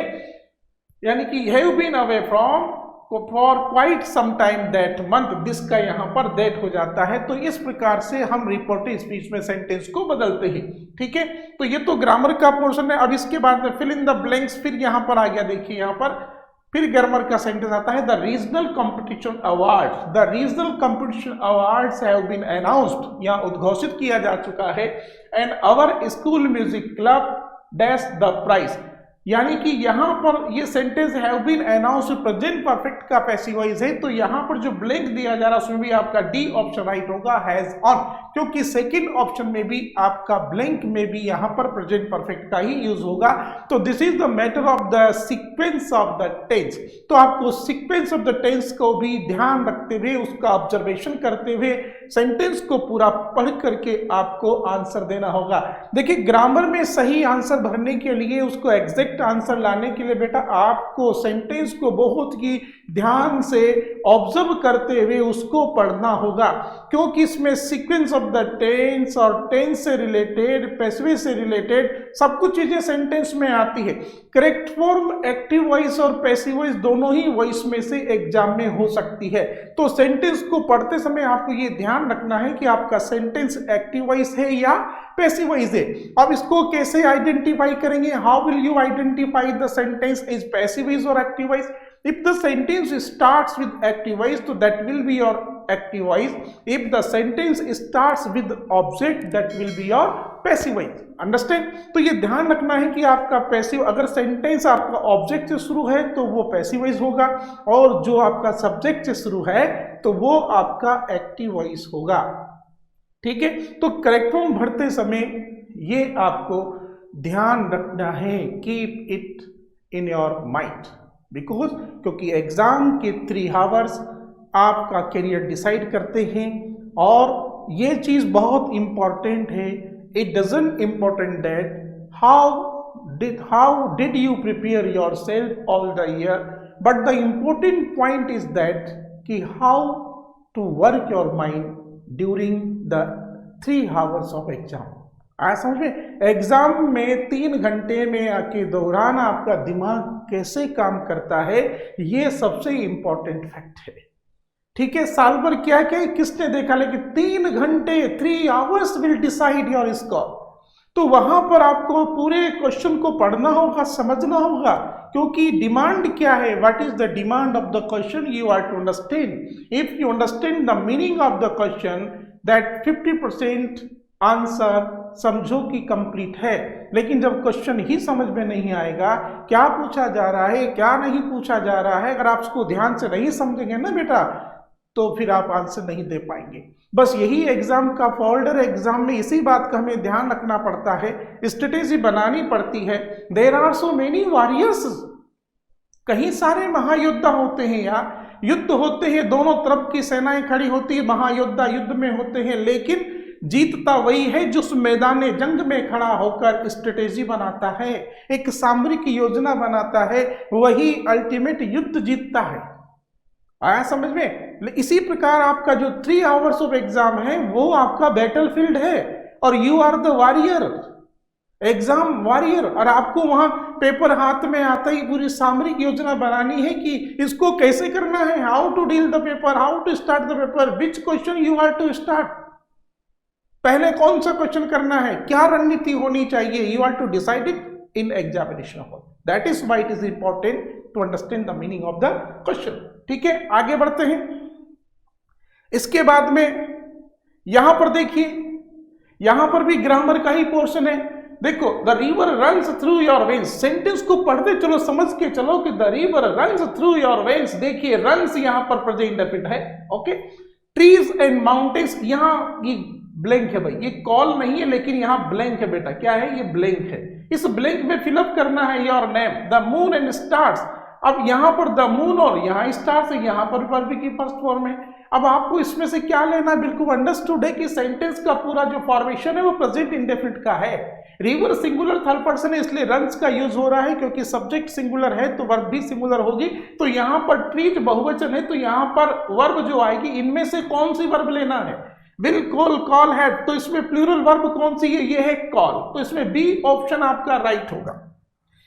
यानी कि have been away from for quite some time that month, this का यहाँ पर दैट हो जाता है। तो इस प्रकार से हम रिपोर्टेड स्पीच में सेंटेंस को बदलते हैं, ठीक है। तो ये तो ग्रामर का पोर्शन है। अब इसके बाद में फिल इन द ब्लैंक्स, फिर यहाँ पर आ गया, देखिए यहाँ पर फिर ग्रामर का सेंटेंस आता है। The regional competition awards, the regional competition awards have been announced, यहाँ उद्घोषित किया जा चुका है। And our school music club dash the prize, यानी कि यहाँ पर ये sentence have been announced present perfect का पैसिव वॉइस है। तो यहाँ पर जो ब्लैंक दिया जा रहा है उसमें भी आपका डी ऑप्शन राइट होगा, हैज ऑन, क्योंकि सेकंड ऑप्शन में भी आपका ब्लैंक में भी यहाँ पर प्रेजेंट परफेक्ट का ही यूज होगा। तो this is the matter of the sequence of the tense. तो आपको सीक्वेंस ऑफ द टेंस को भी ध्यान रखते हुए, उसका ऑब्जर्वेशन करते हुए सेंटेंस को पूरा पढ़ करके आपको आंसर देना होगा। देखिए ग्रामर में सही आंसर भरने के लिए, उसको एग्जैक्ट आंसर लाने के लिए बेटा आपको सेंटेंस को बहुत ही ध्यान से ऑब्जर्व करते हुए उसको पढ़ना होगा, क्योंकि इसमें सीक्वेंस ऑफ द टेंस और टेंस से रिलेटेड, पैसिव से रिलेटेड सब कुछ चीजें सेंटेंस में आती है। करेक्ट फॉर्म एक्टिव वॉइस और पैसिव वॉइस दोनों ही वॉइस में से एग्जाम में हो सकती है। तो सेंटेंस को पढ़ते समय आपको ये ध्यान रखना है कि आपका सेंटेंस एक्टिव वॉइस है या पैसिव वॉइस है। अब इसको कैसे आइडेंटिफाई करेंगे? How will you identify the sentence is passive voice और active voice? If the sentence starts with active voice, so that will be your active voice. If the sentence starts with object, that will be your passive voice. Understand? तो ये ध्यान रखना है कि आपका passive, अगर sentence आपका object से शुरू है तो वो पैसिव वॉइस होगा, और जो आपका सब्जेक्ट से शुरू है तो वो आपका एक्टिव वॉइस होगा। ठीक है, तो करेक्ट फॉर्म भरते समय ये आपको ध्यान रखना है। Keep it in your mind, because क्योंकि एग्जाम के 3 आवर्स आपका करियर डिसाइड करते हैं, और ये चीज बहुत इंपॉर्टेंट है। It doesn't important that how did you prepare yourself all the year, but the important point is that कि how to work your mind during the 3 hours of exam. आया समझ में? एग्जाम में 3 घंटे में के दौरान आपका दिमाग कैसे काम करता है, ये सबसे इंपॉर्टेंट फैक्ट है। ठीक है, साल भर क्या क्या किसने देखा, लेकिन 3 घंटे 3 hours will decide your score. तो वहां पर आपको पूरे क्वेश्चन को पढ़ना होगा, समझना होगा, क्योंकि डिमांड क्या है, what is the demand of the question, you are to understand. If you understand the meaning of the question, that 50% answer समझो कि कंप्लीट है। लेकिन जब क्वेश्चन ही समझ में नहीं आएगा, क्या पूछा जा रहा है, क्या नहीं पूछा जा रहा है, अगर आप उसको ध्यान से नहीं समझेंगे ना बेटा, तो फिर आप आंसर नहीं दे पाएंगे। बस यही एग्जाम का फोल्डर, एग्जाम में इसी बात का हमें ध्यान रखना पड़ता है, स्ट्रेटेजी बनानी पड़ती है। There are so many warriors, कहीं सारे महायोद्धा होते हैं यार, युद्ध होते हैं, दोनों तरफ की सेनाएं खड़ी होती है, महायोद्धा युद्ध में होते हैं, लेकिन जीतता वही है जो उस मैदान जंग में खड़ा होकर स्ट्रेटेजी बनाता है, एक सामरिक योजना बनाता है, वही अल्टीमेट युद्ध जीतता है। आया समझ में? इसी प्रकार आपका जो 3 hours ऑफ एग्जाम है वो आपका बैटलफील्ड है, और you are the warrior, exam warrior. और आपको वहां पेपर हाथ में आता ही पूरी सामरिक योजना बनानी है कि इसको कैसे करना है, how to deal the paper, how to start the paper, which question you are to start, पहले कौन सा क्वेश्चन करना है, क्या रणनीति होनी चाहिए, you are to decide it in examination hall. That is why it is important to understand the meaning of the question. ठीक है, आगे बढ़ते हैं। इसके बाद में यहां पर देखिए, यहां पर भी ग्रामर का ही पोर्शन है। देखो, the river runs through your veins, sentence को पढ़ते चलो, समझ के चलो कि the river runs through your veins. देखिए रन्स यहां पर प्रेजेंट इंडेफिनिट है। ओके, ट्रीज एंड माउंटेन्स, यहां ये ब्लैंक है भाई, ये कॉल नहीं है, लेकिन यहां ब्लैंक है बेटा। क्या है ये? ब्लैंक है। इस ब्लैंक में फिलअप करना है your name, the moon and stars. अब यहां पर द मून और यहां स्टार्स है, यहां पर वर्ब की फर्स्ट फॉर्म है। अब आपको इसमें से क्या लेना, बिल्कुल अंडरस्टूड है कि सेंटेंस का पूरा जो फॉर्मेशन है वो प्रेजेंट इंडेफिनिट का है। रिवर सिंगुलर थर्ड पर्सन है, इसलिए रन्स का यूज हो रहा है, क्योंकि सब्जेक्ट सिंगुलर है तो वर्ब भी सिंगुलर होगी। तो यहां पर ट्रीज बहुवचन है, तो यहां पर वर्ब जो आएगी, इनमें से कौन सी वर्ब लेना है, विल, कॉल, कॉल हैड, तो इसमें प्लूरल वर्ब कौन सी है, ये है कॉल। तो इसमें बी ऑप्शन आपका राइट होगा,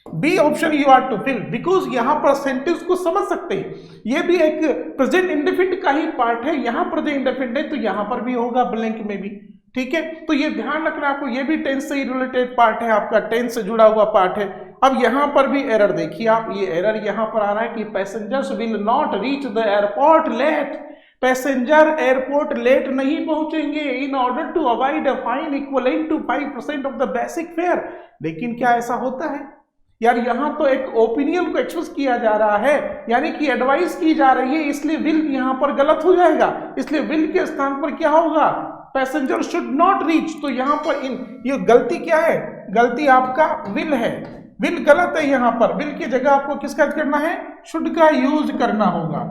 B option you are to fill, because यहां पर सेंटेंस को समझ सकते हैं, ये भी एक प्रेजेंट इंडेफिनिट का ही पार्ट है। यहां प्रेजेंट इंडेफिनिट है तो यहां पर भी होगा, ब्लैंक में भी। ठीक है, तो ये ध्यान रखना आपको, ये भी टेंस से ही रिलेटेड पार्ट है, आपका टेंस से जुड़ा हुआ पार्ट है। अब यहां पर भी एरर देखिए आप, ये एरर यहां पर आ रहा है कि passengers will not reach the airport late, passenger airport late नहीं पहुंचेंगे in order to avoid a fine equivalent to 5% of the basic fare. लेकिन क्या ऐसा होता है यार? यहां तो एक ओपिनियन को एक्सप्रेस किया जा रहा है, यानी कि एडवाइस की जा रही है, इसलिए विल यहां पर गलत हो जाएगा। इसलिए विल के स्थान पर क्या होगा, पैसेंजर शुड नॉट रीच। तो यहां पर ये गलती क्या है, गलती आपका विल है, विल गलत है। यहां पर विल की जगह आपको किसका करना है, शुड का यूज करना होगा,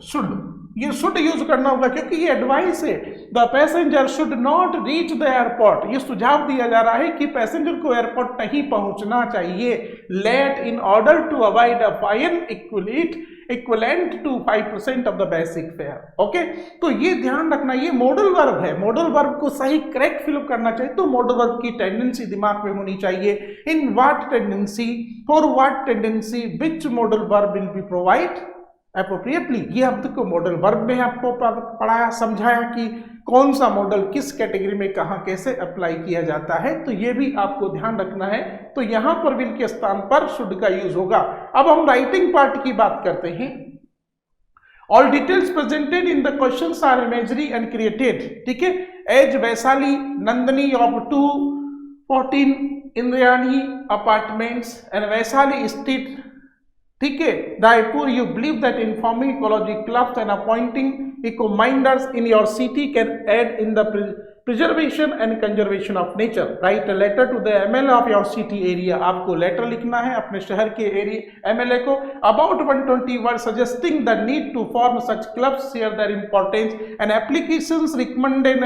शुड, ये शुड यूज करना होगा, क्योंकि ये एडवाइस है। The passenger should not reach the airport, ये सुझाव दिया जा रहा है कि पैसेंजर को एयरपोर्ट नहीं पहुंचना चाहिए। Late in order to avoid a fine equivalent to 5% of the basic fare. Okay, तो ये ध्यान रखना, ये मॉडल वर्ब है, मॉडल वर्ब को सही करेक्ट फिलअप करना चाहिए। तो मॉडल वर्ब की टेंडेंसी दिमाग में होनी चाहिए, in what tendency, for what tendency, which modal verb will B provide appropriately. ये अब तक मॉडल वर्ब में आपको पढ़ाया, समझाया कि कौन सा मॉडल किस कैटेगरी में कहां कैसे अप्लाई किया जाता है, तो ये भी आपको ध्यान रखना है। तो यहां पर विल के स्थान पर शुड का यूज होगा। अब हम राइटिंग पार्ट की बात करते हैं। All details presented in the questions are imagery and created. ठीक है, as Vaishali Nandini of 214 Indrayani apartments and Vaishali street. ठीक है, Raipur, you believe that informing ecology clubs and appointing eco minders in your city can aid in the preservation and conservation of nature. Write a letter to the MLA of your city area. आपको letter लिखना है अपने शहर के area MLA को, about 120 word suggesting the need to form such clubs, share their importance and applications, recommended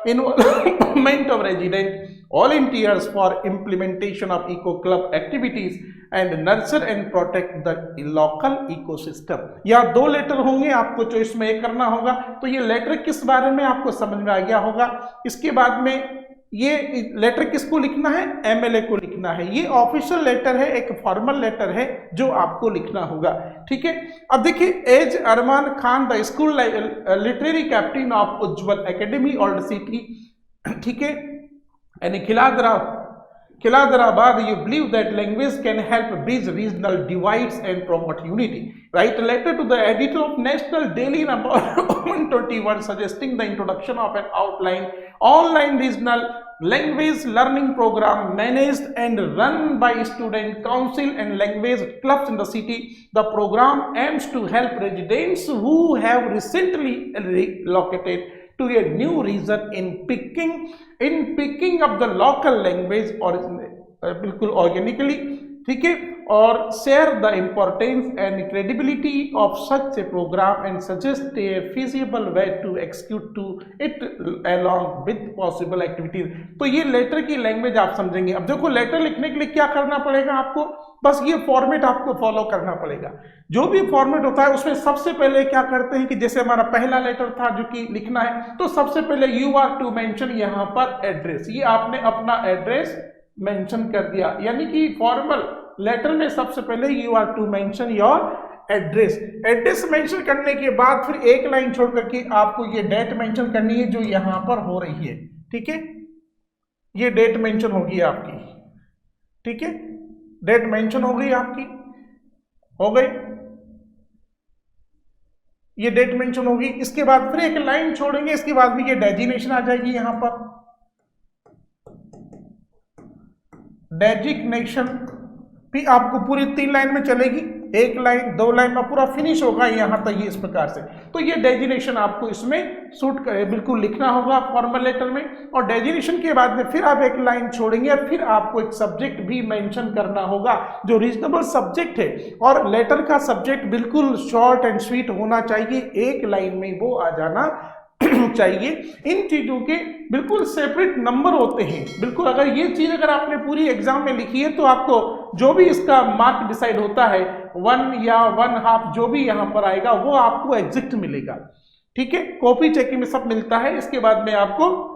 involvement of resident volunteers for implementation of eco club activities, and nurture and protect the local ecosystem. या 2 letter होंगे, आपको choice में एक करना होगा। तो ये letter किस बारे में आपको समझ में आ गया होगा। इसके बाद में ये लेटर किसको लिखना है, एमएलए को लिखना है। ये ऑफिशियल लेटर है, एक फॉर्मल लेटर है जो आपको लिखना होगा। ठीक है, अब देखिए, as Arman Khan the school literary captain of Ujjwal academy old city, ठीक है, यानी Khiladarabad, you believe that language can help bridge regional divides and promote unity. Write a letter to the editor of National Daily number 121 suggesting the introduction of an outline online regional language learning program managed and run by student council and language clubs in the city. The program aims to help residents who have recently relocated to a new region in picking up the local language और बिल्कुल organically, ठीक है, और share the importance and credibility of such a programme and suggest a feasible way to execute to it along with possible activities. तो ये letter की language आप समझेंगे। अब देखो, लेटर लिखने के लिए क्या करना पड़ेगा आपको, बस ये फॉर्मेट आपको फॉलो करना पड़ेगा। जो भी फॉर्मेट होता है उसमें सबसे पहले क्या करते हैं कि जैसे हमारा पहला लेटर था जो कि लिखना है, तो सबसे पहले यू आर टू मेंशन यहाँ पर एड्रेस, ये आपने अपना एड्रेस मेंशन कर दिया। यानी कि फॉर्मल लेटर में सबसे पहले you are to mention your address mention करने के बाद फिर एक लाइन छोड़ करके आपको ये डेट मेंशन करनी है जो यहां पर हो रही है। ठीक है, ये डेट मेंशन होगी आपकी। ठीक है, डेट मेंशन हो गई आपकी, हो गई, ये डेट मेंशन होगी। इसके बाद फिर एक लाइन छोड़ेंगे, इसके बाद भी ये डेजिग्नेशन आ जाएगी यहां पर, डेजिग्नेशन भी आपको पूरी 3 लाइन में चलेगी, 1 लाइन 2 लाइन में पूरा फिनिश होगा यहां तक, ये इस प्रकार से। तो ये डेजिग्नेशन आपको इसमें सूट करे बिल्कुल लिखना होगा फॉर्मल लेटर में। और डेजिग्नेशन के बाद में फिर आप 1 लाइन छोड़ेंगे, फिर आपको एक सब्जेक्ट भी मेंशन करना होगा जो रीजनेबल सब्जेक्ट है। और लेटर का सब्जेक्ट बिल्कुल शॉर्ट एंड स्वीट होना चाहिए, 1 लाइन में वो आ जाना चाहिए। इन चीजों के बिल्कुल सेपरेट नंबर होते हैं, बिल्कुल। अगर ये चीज अगर आपने पूरी एग्जाम में लिखी है तो आपको जो भी इसका मार्क डिसाइड होता है 1 या 1/2 जो भी यहां पर आएगा वो आपको एग्जैक्ट मिलेगा। ठीक है, कॉपी चेकिंग में सब मिलता है। इसके बाद में आपको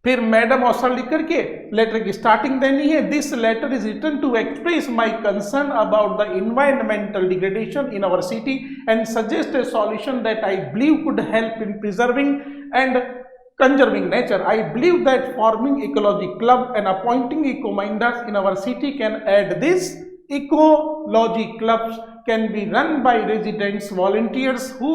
फिर मैडम और सर लिख करके लेटर की स्टार्टिंग देनी है। This letter is written to express my concern about the environmental degradation in our city and suggest a solution that I believe could help in preserving and conserving nature. I believe that forming ecology club and appointing eco-minders in our city can add this. Ecology clubs can be run by residents, volunteers who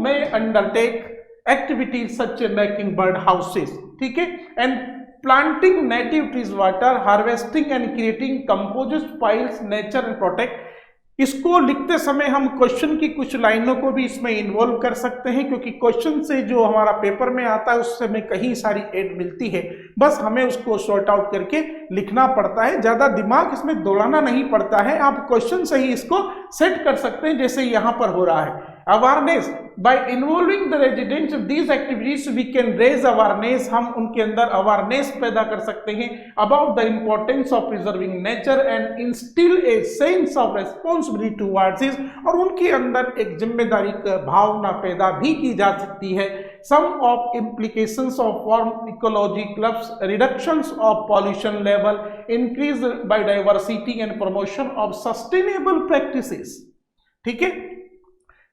may undertake activities such as making bird houses, ठीक है, and planting native trees, water harvesting and creating compost piles, nature and protect। इसको लिखते समय हम question की कुछ लाइनों को भी इसमें इन्वॉल्व कर सकते हैं, क्योंकि क्वेश्चन से जो हमारा पेपर में आता है उससे हमें कहीं सारी एड मिलती है, बस हमें उसको सॉर्ट आउट करके लिखना पड़ता है, ज्यादा दिमाग इसमें दौड़ाना नहीं पड़ता है। आप क्वेश्चन से ही इसको सेट कर सकते हैं जैसे यहां पर हो रहा है। Awareness, by involving the residents these activities we can raise awareness, हम उनके अंदर अवेयरनेस पैदा कर सकते हैं about the importance of preserving nature and instil a sense of responsibility towards it, और उनके अंदर एक जिम्मेदारी का भावना पैदा भी की जा सकती है। Some of implications of form ecology clubs, reductions of pollution level, increase biodiversity and promotion of sustainable practices. ठीक है,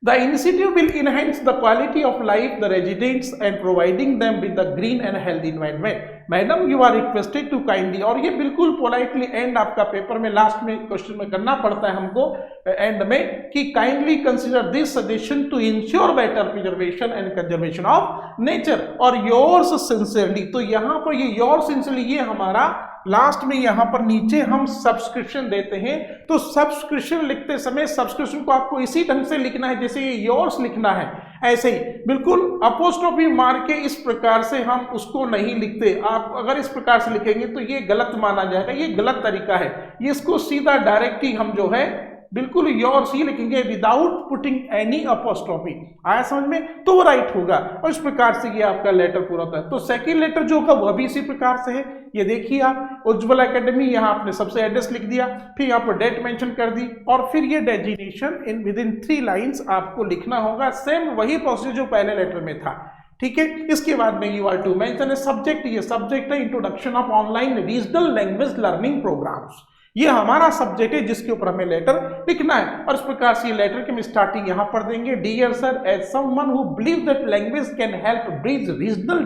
the initiative will enhance the quality of life the residents and providing them with the green and healthy environment. Madam you are requested to kindly, और ये बिल्कुल politely and आपका paper में last में question में करना पड़ता है हमको एंड में कि kindly consider this suggestion to ensure better preservation and conservation of nature और योर्स सिंसियरली। तो यहाँ पर ये योर्स सिंसियरली ये हमारा लास्ट में यहाँ पर नीचे हम सब्सक्रिप्शन देते हैं, तो सब्सक्रिप्शन लिखते समय सब्सक्रिप्शन को आपको इसी ढंग से लिखना है जैसे ये योर्स लिखना है, ऐसे ही बिल्कुल अपोस्ट्रोफी मार के इस प्रकार से हम उसको नहीं लिखते। आप अगर इस प्रकार से लिखेंगे तो ये गलत माना जाएगा, ये गलत तरीका है। ये इसको सीधा डायरेक्ट ही हम जो है बिल्कुल योर्स ही लिखेंगे विदाउट पुटिंग एनी अपोस्ट्रोफी, आया समझ में, तो वो राइट होगा। और इस प्रकार से ये आपका लेटर पूरा होता है। तो सेकंड लेटर जो होगा वह भी इसी प्रकार से है। ये देखिए आप उज्ज्वल एकेडमी, यहाँ आपने सबसे एड्रेस लिख दिया, फिर यहाँ पर डेट मेंशन कर दी, और फिर ये designation in with in 3 lines आपको लिखना होगा। सेम वही प्रोसीजर जो पहले लेटर में था, ठीक है। इसके बाद में you are to mention a subject, ये सब्जेक्ट है introduction of online regional language learning programmes, ये हमारा सब्जेक्ट है जिसके ऊपर हमें लेटर लिखना है। और इस प्रकार से ये लेटर की हम स्टार्टिंग यहां पर देंगे, dear sir, as someone who believe that language can help bridge regional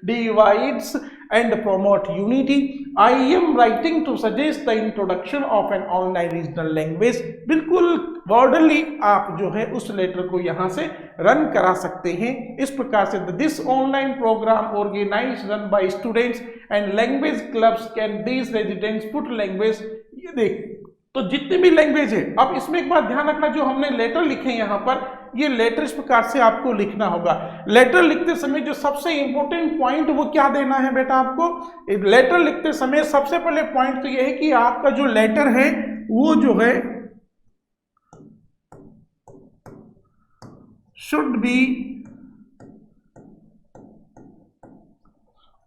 divides and promote unity, I am writing to suggest the introduction of an online regional language। बिल्कुल वर्डली आप जो है उस लेटर को यहां से रन करा सकते हैं। इस प्रकार से this online programme organised run by students and language clubs can these residents put language, ये देख तो जितनी भी लैंग्वेज है। अब इसमें एक बात ध्यान रखना, जो हमने लेटर लिखे यहाँ पर, ये लेटर इस प्रकार से आपको लिखना होगा। लेटर लिखते समय जो सबसे इंपॉर्टेंट पॉइंट वो क्या देना है बेटा आपको, लेटर लिखते समय सबसे पहले पॉइंट तो ये है कि आपका जो लेटर है वो जो है शुड बी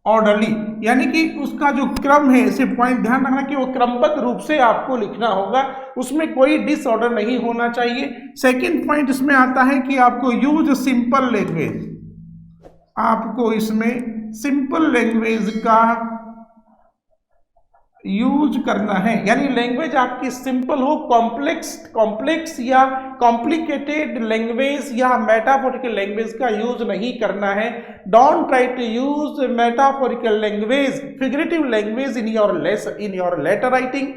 ऑर्डरली, यानी कि उसका जो क्रम है, इसे पॉइंट ध्यान रखना कि वो क्रमबद्ध रूप से आपको लिखना होगा, उसमें कोई डिसऑर्डर नहीं होना चाहिए। सेकंड पॉइंट इसमें आता है कि आपको यूज सिंपल लैंग्वेज, आपको इसमें सिंपल लैंग्वेज का यूज करना है, यानी लैंग्वेज आपकी सिंपल हो, कॉम्प्लेक्स या कॉम्प्लिकेटेड लैंग्वेज या मेटाफोरिकल लैंग्वेज का यूज नहीं करना है। Don't try to use metaphorical language, figurative language in your letter writing,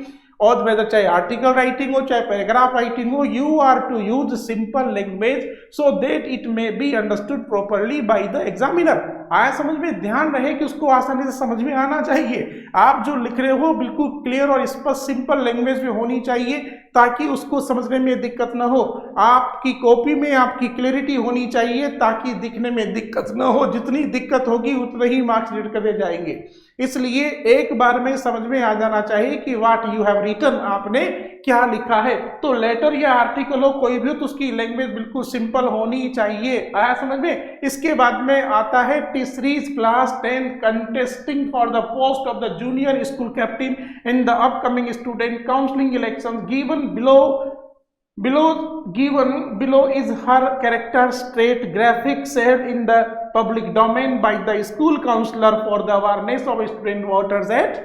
और वेदर चाहे आर्टिकल राइटिंग हो चाहे पैराग्राफ राइटिंग हो, you are to use simple language so that it may be understood properly by the examiner. आया समझ में, ध्यान रहे कि उसको आसानी से समझ में आना चाहिए। आप जो लिख रहे हो बिल्कुल क्लियर और स्पष्ट सिंपल लैंग्वेज में होनी चाहिए ताकि उसको समझने में दिक्कत ना हो। आपकी कॉपी में आपकी क्लैरिटी होनी चाहिए ताकि दिखने में दिक्कत ना हो। जितनी दिक्कत होगी उतने ही मार्क्स रीड करते जाएंगे। इसलिए एक बार में समझ में आ जाना चाहिए कि व्हाट यू हैव रिटन, आपने क्या लिखा है। तो लेटर या आर्टिकल हो कोई भी हो तो उसकी लैंग्वेज बिल्कुल सिंपल होनी चाहिए। आया समझ में। इसके बाद में आता है T-Series class 10 contesting for the post of the junior school captain in the upcoming student counseling elections given below is her character trait graphic shared in the public domain by the school counselor for the awareness of student voters at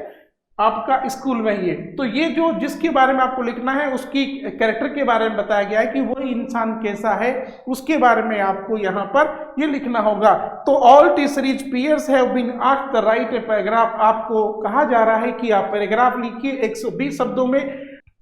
आपका school में ही है। तो ये जो जिसके बारे में आपको लिखना है उसकी कैरेक्टर के बारे में बताया गया है कि वो इंसान कैसा है, उसके बारे में आपको यहाँ पर ये लिखना होगा। तो all T-Series peers have been asked to write a paragraph, आपको कहा जा रहा है कि आप पैराग्राफ लिखिए 120 शब्दों में।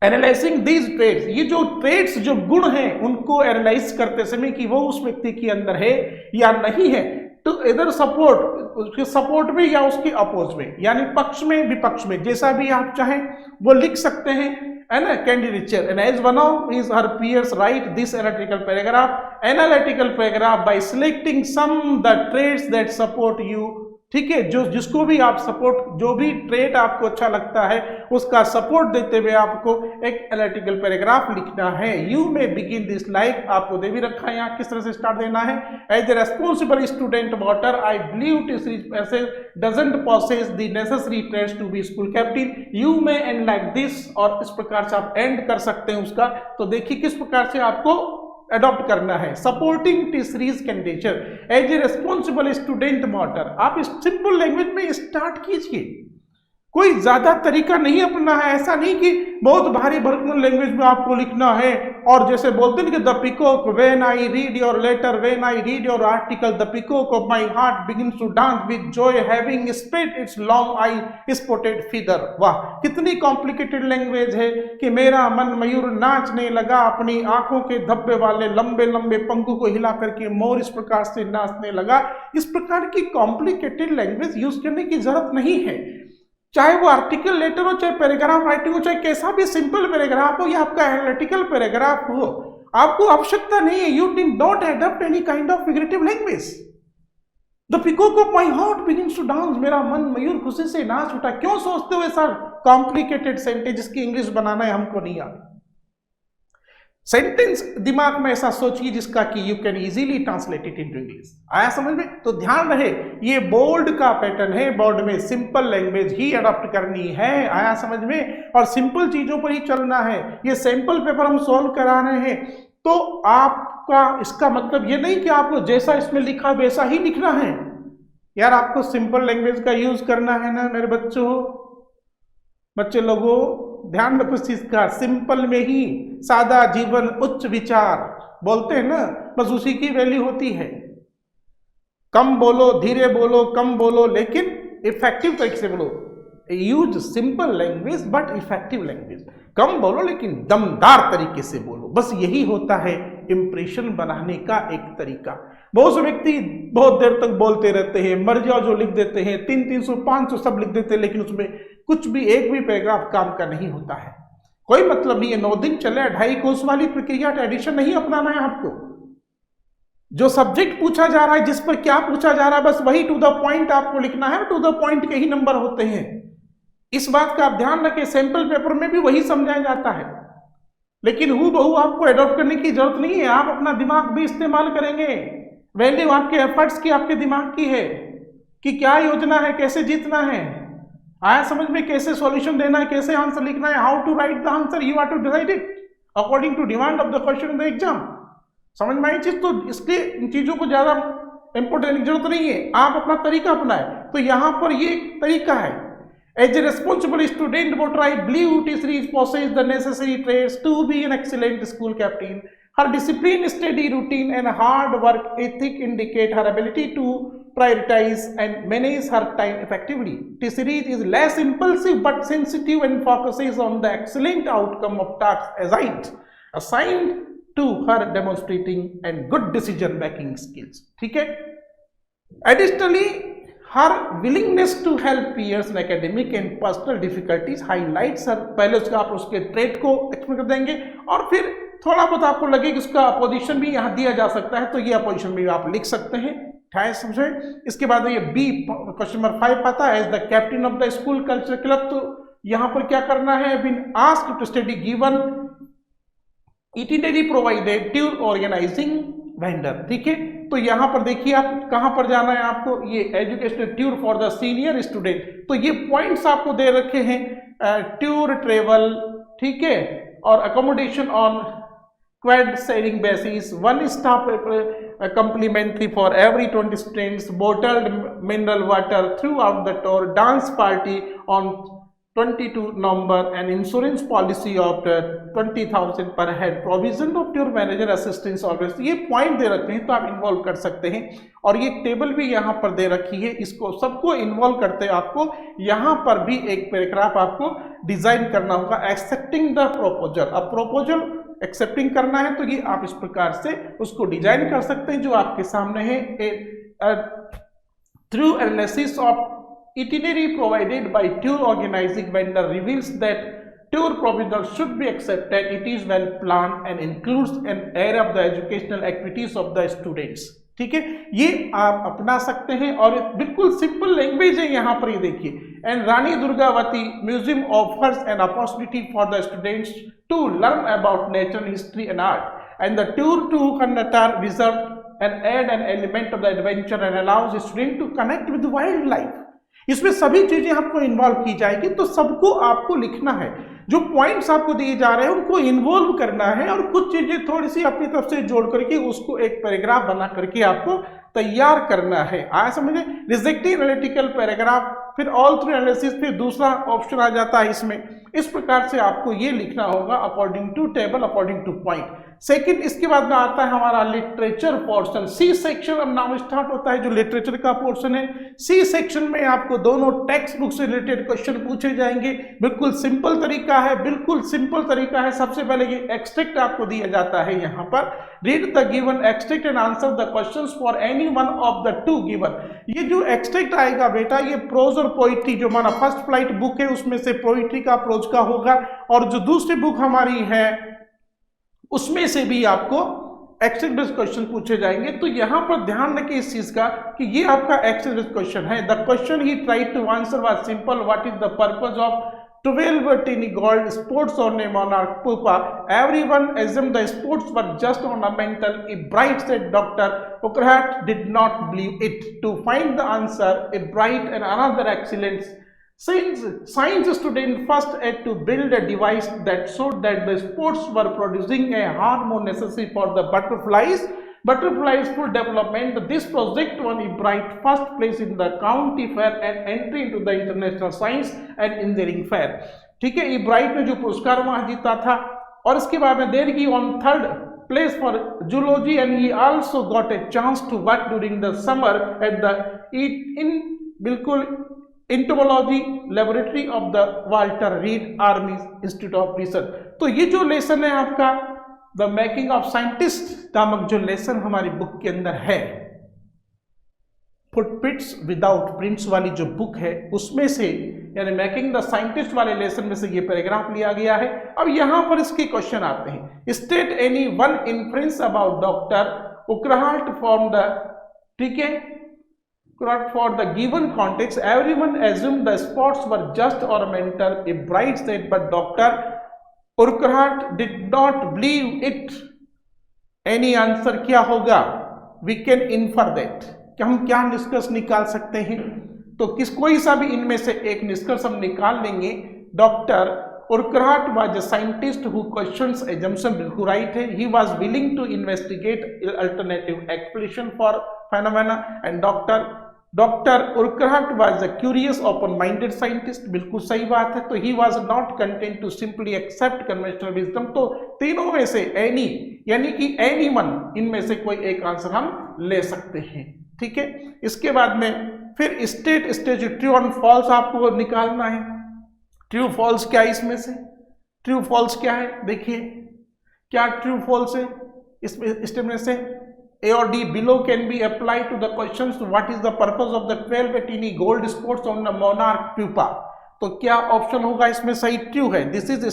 एनालाइजिंग दीज ट्रेड्स, ये जो ट्रेड्स जो गुण हैं उनको एनालाइज करते समय कि वो उस व्यक्ति के अंदर है या नहीं है। तो इधर सपोर्ट, उसके सपोर्ट में या उसके अपोज में, यानी पक्ष में विपक्ष में, जैसा भी आप चाहें वो लिख सकते हैं, है ना। Candidature and as one of his her peers write this analytical paragraph by selecting some the traits that support you. ठीक है, जो जिसको भी आप सपोर्ट, जो भी ट्रेड आपको अच्छा लगता है उसका सपोर्ट देते हुए आपको एक एनालिटिकल पैराग्राफ लिखना है। यू में बिगिन दिस लाइक, आपको दे भी रखा है यहाँ किस तरह से स्टार्ट देना है। As a responsible student voter I believe T-Series doesn't possess the necessary traits to be school captain, you में एंड लाइक दिस, और इस प्रकार से आप एंड कर सकते हैं उसका। तो देखिए किस प्रकार से आपको अडॉप्ट करना है। Supporting T-Series candidature as a responsible student voter, आप इस सिंपल लैंग्वेज में स्टार्ट कीजिए, कोई ज्यादा तरीका नहीं अपना है। ऐसा नहीं कि बहुत भारी भरकम लैंग्वेज में आपको लिखना है, और जैसे बोलते हैं कि the peacock when I read your letter, when I read your article, the peacock of my heart begins to dance with joy having spread its long eye spotted feather. वाह, कितनी कॉम्प्लिकेटेड लैंग्वेज है कि मेरा मन मयूर नाचने लगा, अपनी आंखों के धब्बे वाले लंबे लंबे पंखों को हिला करके मोर इस प्रकार से नाचने लगा। इस प्रकार की कॉम्प्लिकेटेड लैंग्वेज यूज करने की जरूरत नहीं है। चाहे वो आर्टिकल लेटर हो, चाहे पैराग्राफ राइटिंग हो, चाहे कैसा भी सिंपल पैराग्राफ हो या आपका एनालिटिकल पैराग्राफ हो, आपको आवश्यकता नहीं है। You did not adopt any kind of figurative language. The peacock of my heart begins to dance, मेरा मन मयूर खुशी से नाच उठा। क्यों सोचते हो ऐसा कॉम्प्लिकेटेड सेंटेंस जिसकी इंग्लिश बनाना है हमको नहीं आता। सेंटेंस दिमाग में ऐसा सोचिए जिसका कि you can easily translate it into English. आया समझ में? तो ध्यान रहे ये बोर्ड का पैटर्न है, बोर्ड में सिंपल लैंग्वेज ही अडॉप्ट करनी है। आया समझ में? और सिंपल चीजों पर ही चलना है। ये सैंपल पेपर हम सॉल्व करा रहे हैं तो आपका इसका मतलब ये नहीं कि आपको जैसा इसमें लिखा वैसा ही लिखना है यार, आपको सिंपल लैंग्वेज का यूज करना है ना मेरे बच्चों। बच्चे लोगों ध्यान रखो इस चीज का, सिंपल में ही सादा जीवन उच्च विचार बोलते हैं ना, बस उसी की वैल्यू होती है। कम बोलो, धीरे बोलो, कम बोलो, लेकिन इफेक्टिव तरीके से बोलो। Use simple language but effective language. कम बोलो लेकिन दमदार तरीके से बोलो। बस यही होता है इंप्रेशन बनाने का एक तरीका। बहुत से व्यक्ति बहुत देर तक बोलते रहते हैं, मर जाओ जो लिख देते हैं, 300 500 सब लिख देते हैं, लेकिन उसमें कुछ भी एक भी पैराग्राफ काम का नहीं होता है। कोई मतलब नहीं है 9 दिन चले 2.5 कोर्स वाली प्रक्रिया एडिशन नहीं अपनाना है आपको। जो सब्जेक्ट पूछा जा रहा है, जिस पर क्या पूछा जा रहा है, बस वही टू द पॉइंट आपको लिखना है। टू द पॉइंट के ही नंबर होते हैं। इस बात का आप ध्यान रखें, सैंपल पेपर में भी वही समझाया जाता है, लेकिन हूबहू आपको अडॉप्ट करने की जरूरत नहीं है। आप अपना दिमाग भी इस्तेमाल करेंगे। वैल्यू आपके एफर्ट्स की, आपके दिमाग की है कि क्या योजना है, कैसे जीतना है। आया समझ में? कैसे सॉल्यूशन देना है, कैसे आंसर लिखना है, how to write the answer, you are to decide it according to demand of the question in the exam. समझ में आई चीज? तो इसके इन चीजों को ज्यादा इंपोर्टेंट जरूरत नहीं है, आप अपना तरीका अपनाए। तो यहां पर ये एक तरीका है। As a responsible student, what I believe T3 possesses the necessary traits to be an excellent school captain. Her discipline, steady routine, and hard work ethic indicate her ability to prioritize and manage her time effectively. T3 is less impulsive but sensitive and focuses on the excellent outcome of tasks assigned to her, demonstrating and good decision making skills. ठीक है? Additionally, her willingness to help peers in academic and personal difficulties highlights her। पहले उसका आप उसके trait को explain कर देंगे और फिर थोड़ा बहुत आपको लगे कि उसका अपोजिशन भी यहाँ दिया जा सकता है, तो ये अपोजिशन भी आप लिख सकते हैं। ठाए समझे? इसके बाद ये बी क्वेश्चन नंबर 5 आता है, as the captain of the school culture club. तो यहाँ पर क्या करना है, been asked to study given itinerary provided tour organising vendor. ठीक है? तो यहां पर देखिए आप कहां पर जाना है आपको, ये educational tour for the senior student. तो ये पॉइंट्स आपको दे रखे हैं, टूर, ट्रेवल, ठीक है, और accommodation on quad sharing basis, 1 staff complimentary for every 20 students, bottled mineral water throughout the tour, dance party on 22 November, and insurance policy of 20,000 per head, provision of tour manager assistance always। ये point दे रखे हैं तो आप involve कर सकते हैं। और ये टेबल भी यहाँ पर दे रखी है, इसको सबको इन्वॉल्व करते हैं आपको यहाँ पर भी एक पैराग्राफ आपको डिजाइन करना होगा। एक्सेप्टिंग द प्रोपोजल, अब प्रोपोजल एक्सेप्टिंग करना है तो ये आप इस प्रकार से उसको डिजाइन कर सकते हैं जो आपके सामने है। Through analysis of itinerary provided by tour organizing vendor reveals that tour proposal should be accepted. It is well planned and includes an area of the educational activities of the students। ठीक है, ये आप अपना सकते हैं और बिल्कुल simple language है यहाँ पर। ये देखिए, and Rani Durgavati museum offers an opportunity for the students to learn about natural history and art, and the tour to Kannatar reserve and add an element of the adventure and allows the student to connect with wildlife। इसमें सभी चीजें आपको involve की जाएगी। तो सबको आपको लिखना है, जो पॉइंट्स आपको दिए जा रहे हैं उनको इन्वॉल्व करना है और कुछ चीजें थोड़ी सी अपनी तरफ से जोड़ करके उसको एक पैराग्राफ बना करके आपको तैयार करना है। आया समझे? रिजेक्टिव एनालिटिकल पैराग्राफ, फिर ऑल थ्रू एनालिसिस, फिर दूसरा ऑप्शन आ जाता है इसमें। इस प्रकार से आपको ये लिखना होगा according to table, according to point. Second, इसके बाद में आता है हमारा लिटरेचर पोर्शन, सी सेक्शन। अब नाम स्टार्ट होता है जो लिटरेचर का पोर्शन है। सी सेक्शन में आपको दोनों टेक्स्ट बुक से रिलेटेड क्वेश्चन पूछे जाएंगे। बिल्कुल सिंपल तरीका है, बिल्कुल सिंपल तरीका है। सबसे पहले ये एक्सट्रैक्ट आपको दिया जाता है यहाँ पर, read the given extract and answer the questions for any one of the 2 given. ये जो एक्सट्रैक्ट आएगा बेटा, ये प्रोज और पोइट्री, जो हमारा फर्स्ट फ्लाइट बुक है उसमें से पोइट्री का, प्रोज का होगा, और जो दूसरी बुक हमारी है उसमें से भी आपको एक्सट्रैक्ट क्वेश्चन पूछे जाएंगे। तो यहां पर ध्यान रखिए इस चीज का कि ये आपका एक्सट्रैक्ट क्वेश्चन है। The question he tried to answer was simple, what is the purpose of 12 tiny gold spots on a monarch pupa. Everyone assumed the spots were just ornamental. A Bright said Dr. Urquhart did not believe it. To find the answer, a Bright and another excellent science student first had to build a device that showed that the spots were producing a hormone necessary for the butterflies full development. This project won a Bright first place in the county fair and entry into the international science and engineering fair. ठीक है, ये bright ने जो पुरस्कार वहां जीता था, और इसके बाद में देर की on third place for zoology and he also got a chance to work during the summer at the in बिल्कुल entomology laboratory of the Walter Reed Army Institute of Research. तो ये जो लेसन है आपका द मेकिंग ऑफ साइंटिस्ट नामक जो lesson हमारी book के अंदर है, फुटप्रिंट्स विदाउट प्रिंट्स वाली जो बुक है उसमें से, यानी मेकिंग द साइंटिस्ट वाले लेसन में से ये पैराग्राफ लिया गया है। अब यहां पर इसके क्वेश्चन आते हैं। State any one inference about doctor Urquhart from the, ठीक है, for the given context. Everyone assumed the spots were just ornamental. A Bright said, but Dr. Urquhart did not believe it. Any answer क्या होगा? We can infer that. कि हम क्या निष्कर्ष निकाल सकते हैं? तो कोई सा भी इनमें से एक निष्कर्ष हम निकाल लेंगे। Doctor Urquhart was a scientist who questions assumption, बिल्कुल राइट है। He was willing to investigate alternative explanation for phenomena, and Dr. Urquhart was a curious, open-minded scientist, बिल्कुल सही बात है। तो he was not content to simply accept conventional wisdom। तो तीनों में से any, यानी कि anyone, इनमें से कोई एक आंसर हम ले सकते हैं, ठीक है। इसके बाद में फिर स्टेट ट्रू और फॉल्स आपको निकालना है। ट्रू फॉल्स क्या है इसमें से? ट्रू फॉल्स क्या है देखिए, क्या ट्रू फॉल्स है इसमें स्टेटमेंट से? A or D below can be applied to the questions. What is the purpose of the 12 tiny gold spots on the monarch pupa? तो क्या ऑप्शन होगा इसमें सही? ट्रू है। This is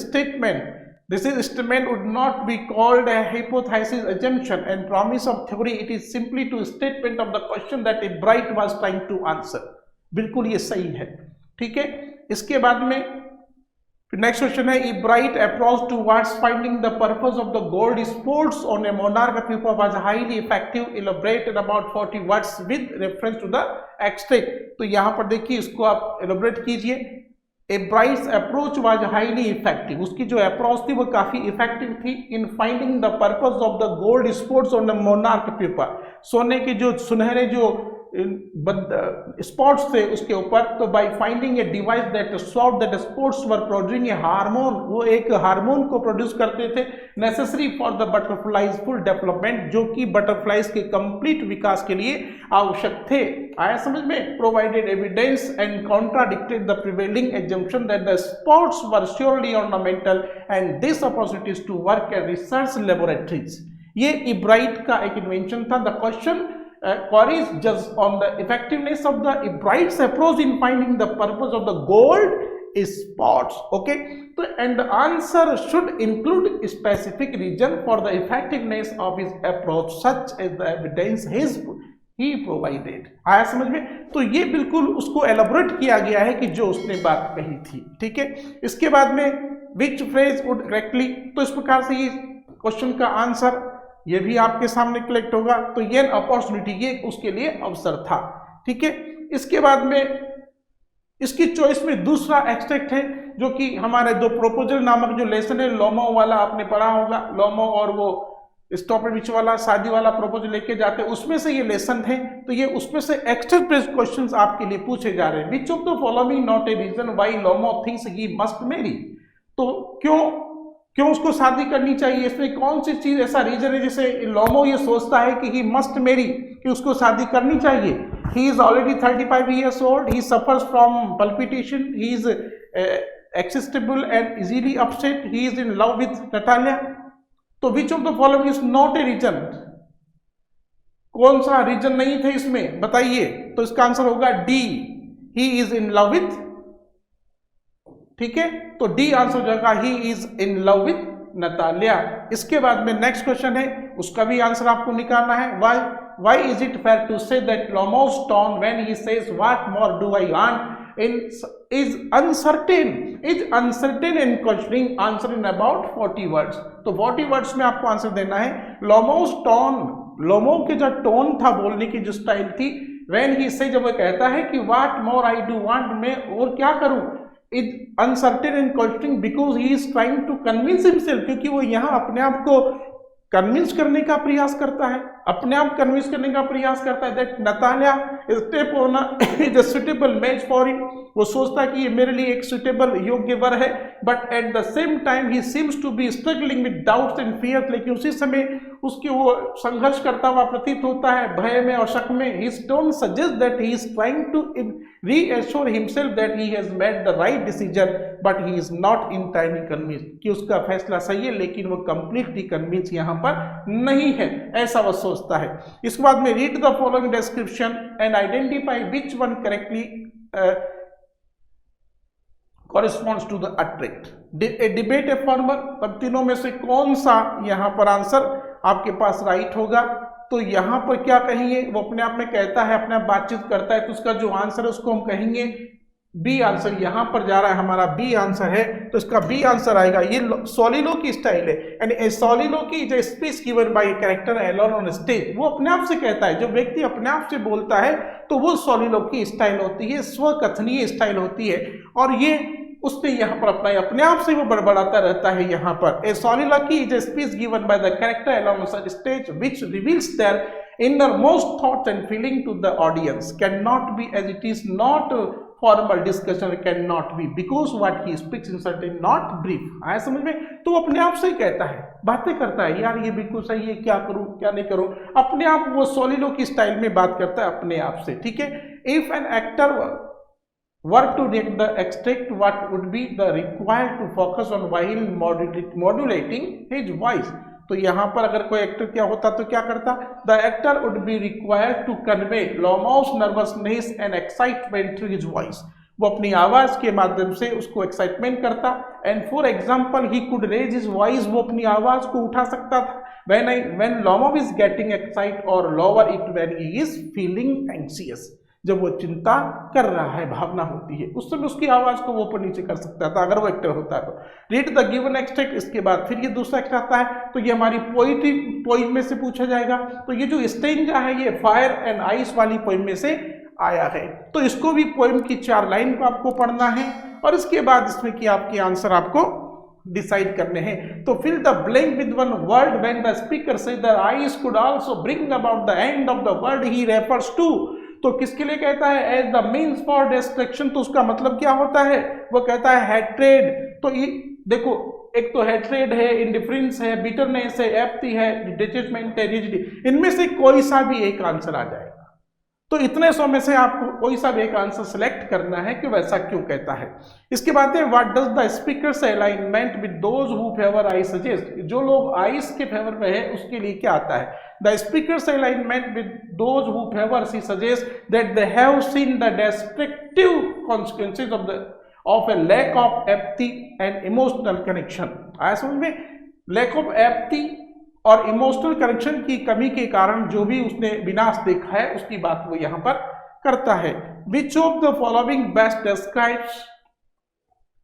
statement would not be called a hypothesis, assumption and promise of theory. It is simply to statement of the question that a Bright was trying to answer. बिल्कुल ये सही है, ठीक है। इसके बाद में नेक्स्ट क्वेश्चन है, a bright approach towards finding the purpose of the gold sports on a monarch pupa was highly effective, elaborated about 40 words with reference to the extract. तो यहां पर देखिए, इसको आप एलोबरेट कीजिए। A bright's approach was highly effective, उसकी जो approach थी वो काफी इफेक्टिव थी in finding the purpose of the gold sports on the monarch pupa. सोने के जो सुनहरे जो स्पॉट्स थे उसके ऊपर, तो by finding a device that showed that sports were producing A hormone, वो एक हार्मोन को प्रोड्यूस करते थे necessary for the butterflies full development, जो कि बटरफ्लाइज के कंप्लीट विकास के लिए आवश्यक थे। आया समझ में? Provided evidence and contradicted the prevailing assumption that the spots were surely ornamental and this opportunities to work at research laboratories. ये इब्राइट का एक इन्वेंशन था। The question queries judge on the effectiveness of the Bright's approach in finding the purpose of the gold spots. Okay, so and the answer should include a specific reason for the effectiveness of his approach, such as the evidence he provided. आया समझ में? तो ये बिल्कुल उसको elaborate किया गया है कि जो उसने बात कही थी, ठीक है। इसके बाद में which phrase would correctly, तो इस प्रकार से ये क्वेश्चन का आंसर ये भी आपके सामने कलेक्ट होगा। तो ये अपॉर्चुनिटी, ये उसके लिए अवसर था, ठीक है। इसके बाद में इसकी चॉइस में दूसरा एक्सट्रैक्ट है, जो कि हमारे दो प्रोपोजल नामक जो लेसन है, लोमो वाला आपने पढ़ा होगा, लोमो और वो स्टॉप विच वाला शादी वाला प्रोपोजल लेके जाते हैं, उसमें से ये लेसन है। तो ये उसमें से एक्स्ट्रा क्वेश्चंस आपके लिए पूछे जा रहे हैं। Which of the following not a reason why Lomov thinks he must marry, तो क्यों उसको शादी करनी चाहिए, इसमें कौन सी चीज ऐसा रीजन है जिसे लोमो ये सोचता है कि ही मस्ट मैरी, कि उसको शादी करनी चाहिए। He is already 35 years old, he suffers from palpitation, he is accessible and easily upset, he is in love with Natalia. तो which of the following is not a reason, कौन सा reason नहीं थे इसमें बताइए? तो इसका आंसर होगा D, he is in love with, ठीक है। तो डी आंसर हो जाएगा, ही is in love with Natalia. इसके बाद में नेक्स्ट क्वेश्चन है, उसका भी आंसर आपको निकालना है। why is it fair to say that Lomo's tone when he says what more do I want is uncertain in questioning answer in about 40 words. तो 40 वर्ड्स में आपको आंसर देना है। लोमो के जो टोन था, बोलने की जो स्टाइल थी, व्हेन ही से, जब वो कहता है कि what more I do want, मैं और क्या करूं, is uncertain in questioning because he is trying to convince himself, क्योंकि वो यहाँ अपने आप को कन्विंस करने का प्रयास करता है, अपने आप कन्विंस करने का प्रयास करता है that Natalia Stepanovna is a suitable match for him. वो सोचता है कि ये मेरे लिए एक सुटेबल योग्य वर है, but at the same time he seems to be struggling with doubts and fear. लेकिन उसी समय उसके वो संघर्ष करता हुआ प्रतीत होता है भय में और शक में। His tone suggest that he is trying to reassure himself that he has made the right decision, but he is not entirely convinced, कि उसका फैसला सही है लेकिन वो कंप्लीटली कन्विंस यहाँ पर नहीं है, ऐसा वो सोचता है। इसके बाद में read the following description and identify which one correctly corresponds to the attract, debate a farmer। तब तीनों में से कौन सा यहाँ पर आंसर आपके पास राइट होगा। तो यहाँ पर क्या कहेंगे, वो अपने आप में कहता है, अपने आप बातचीत करता है, तो उसका जो आंसर है उसको हम कहेंगे बी आंसर। यहाँ पर जा रहा है हमारा बी आंसर है, तो इसका बी आंसर आएगा। ये सोलिलो की स्टाइल है, एंड ए सोलिलो की जो speech given bye a character alone on stage, वो अपने आप से कहता है। जो व्यक्ति अपने आप से बोलता है तो वो सोलिलो की स्टाइल होती है, स्वकथनीय स्टाइल होती है, और ये उसने यहाँ पर अपने आप से वो बड़बड़ाता रहता है। यहाँ पर a soliloquy is a speech given by the character alone on stage which reveals their innermost thoughts and feeling to the audience, cannot be as it is not formal discussion, cannot be because what he speaks in certain not brief। आया समझ में। तो वो अपने आप से ही कहता है, बातें करता है, यार ये बिल्कुल सही है, क्या करूं क्या नहीं करूं, अपने आप वो सोलिलो की स्टाइल में बात करता है अपने आप से, ठीक है। If an actor were to read the extract, what would be the required to focus on while modulating his voice। तो यहाँ पर अगर कोई एक्टर क्या होता तो क्या करता, the actor would be required to convey Lomov's nervousness and excitement through his voice. वो अपनी आवाज के माध्यम से उसको एक्साइटमेंट करता। And for example he could raise his voice, वो अपनी आवाज को उठा सकता था when Lomov is getting excite और lower it when he is feeling anxious। जब वो चिंता कर रहा है, भावना होती है, उस समय उसकी आवाज को वो ऊपर नीचे कर सकता था अगर वो एक्टर होता है तो। रीड द गिवन एक्सट्रैक्ट, इसके बाद फिर ये दूसरा एक्सट्रैक्ट आता है, तो ये हमारी पोइम में से पूछा जाएगा। तो ये जो स्टेंजा है ये फायर एंड आइस वाली पोइम में से आया है, तो इसको भी पोइम की 4 लाइन को आपको पढ़ना है, और इसके बाद इसमें कि आपके आंसर आपको डिसाइड करने हैं। तो fill the blank with one word when the speaker says the ice could also bring about the end of the word he refers to. तो किसके लिए कहता है, as the means for destruction. तो उसका मतलब क्या होता है, वो कहता है हैट्रेड। तो ये देखो, एक तो हैट्रेड है, इंडिफरेंस है, बिटरनेस है, एप्थी है, डिटैचमेंट है, रिजिडी, इनमें से कोई सा भी एक आंसर आ जाएगा। तो इतने 100 में से आपको कोई सा भी एक आंसर सेलेक्ट करना है कि वैसा क्यों कहता है। इसके बाद है what does the speaker's alignment with those who favour I suggest. जो लोग आइस के फेवर में है उसके लिए क्या आता है, the speaker's alignment with those who favour see suggest that they have seen the destructive consequences of a lack of apathy and emotional connection. आया समझ में। लैक ऑफ एप्थी और इमोशनल कनेक्शन की कमी के कारण जो भी उसने विनाश देखा है उसकी बात वो यहाँ पर करता है। Which of the following best describes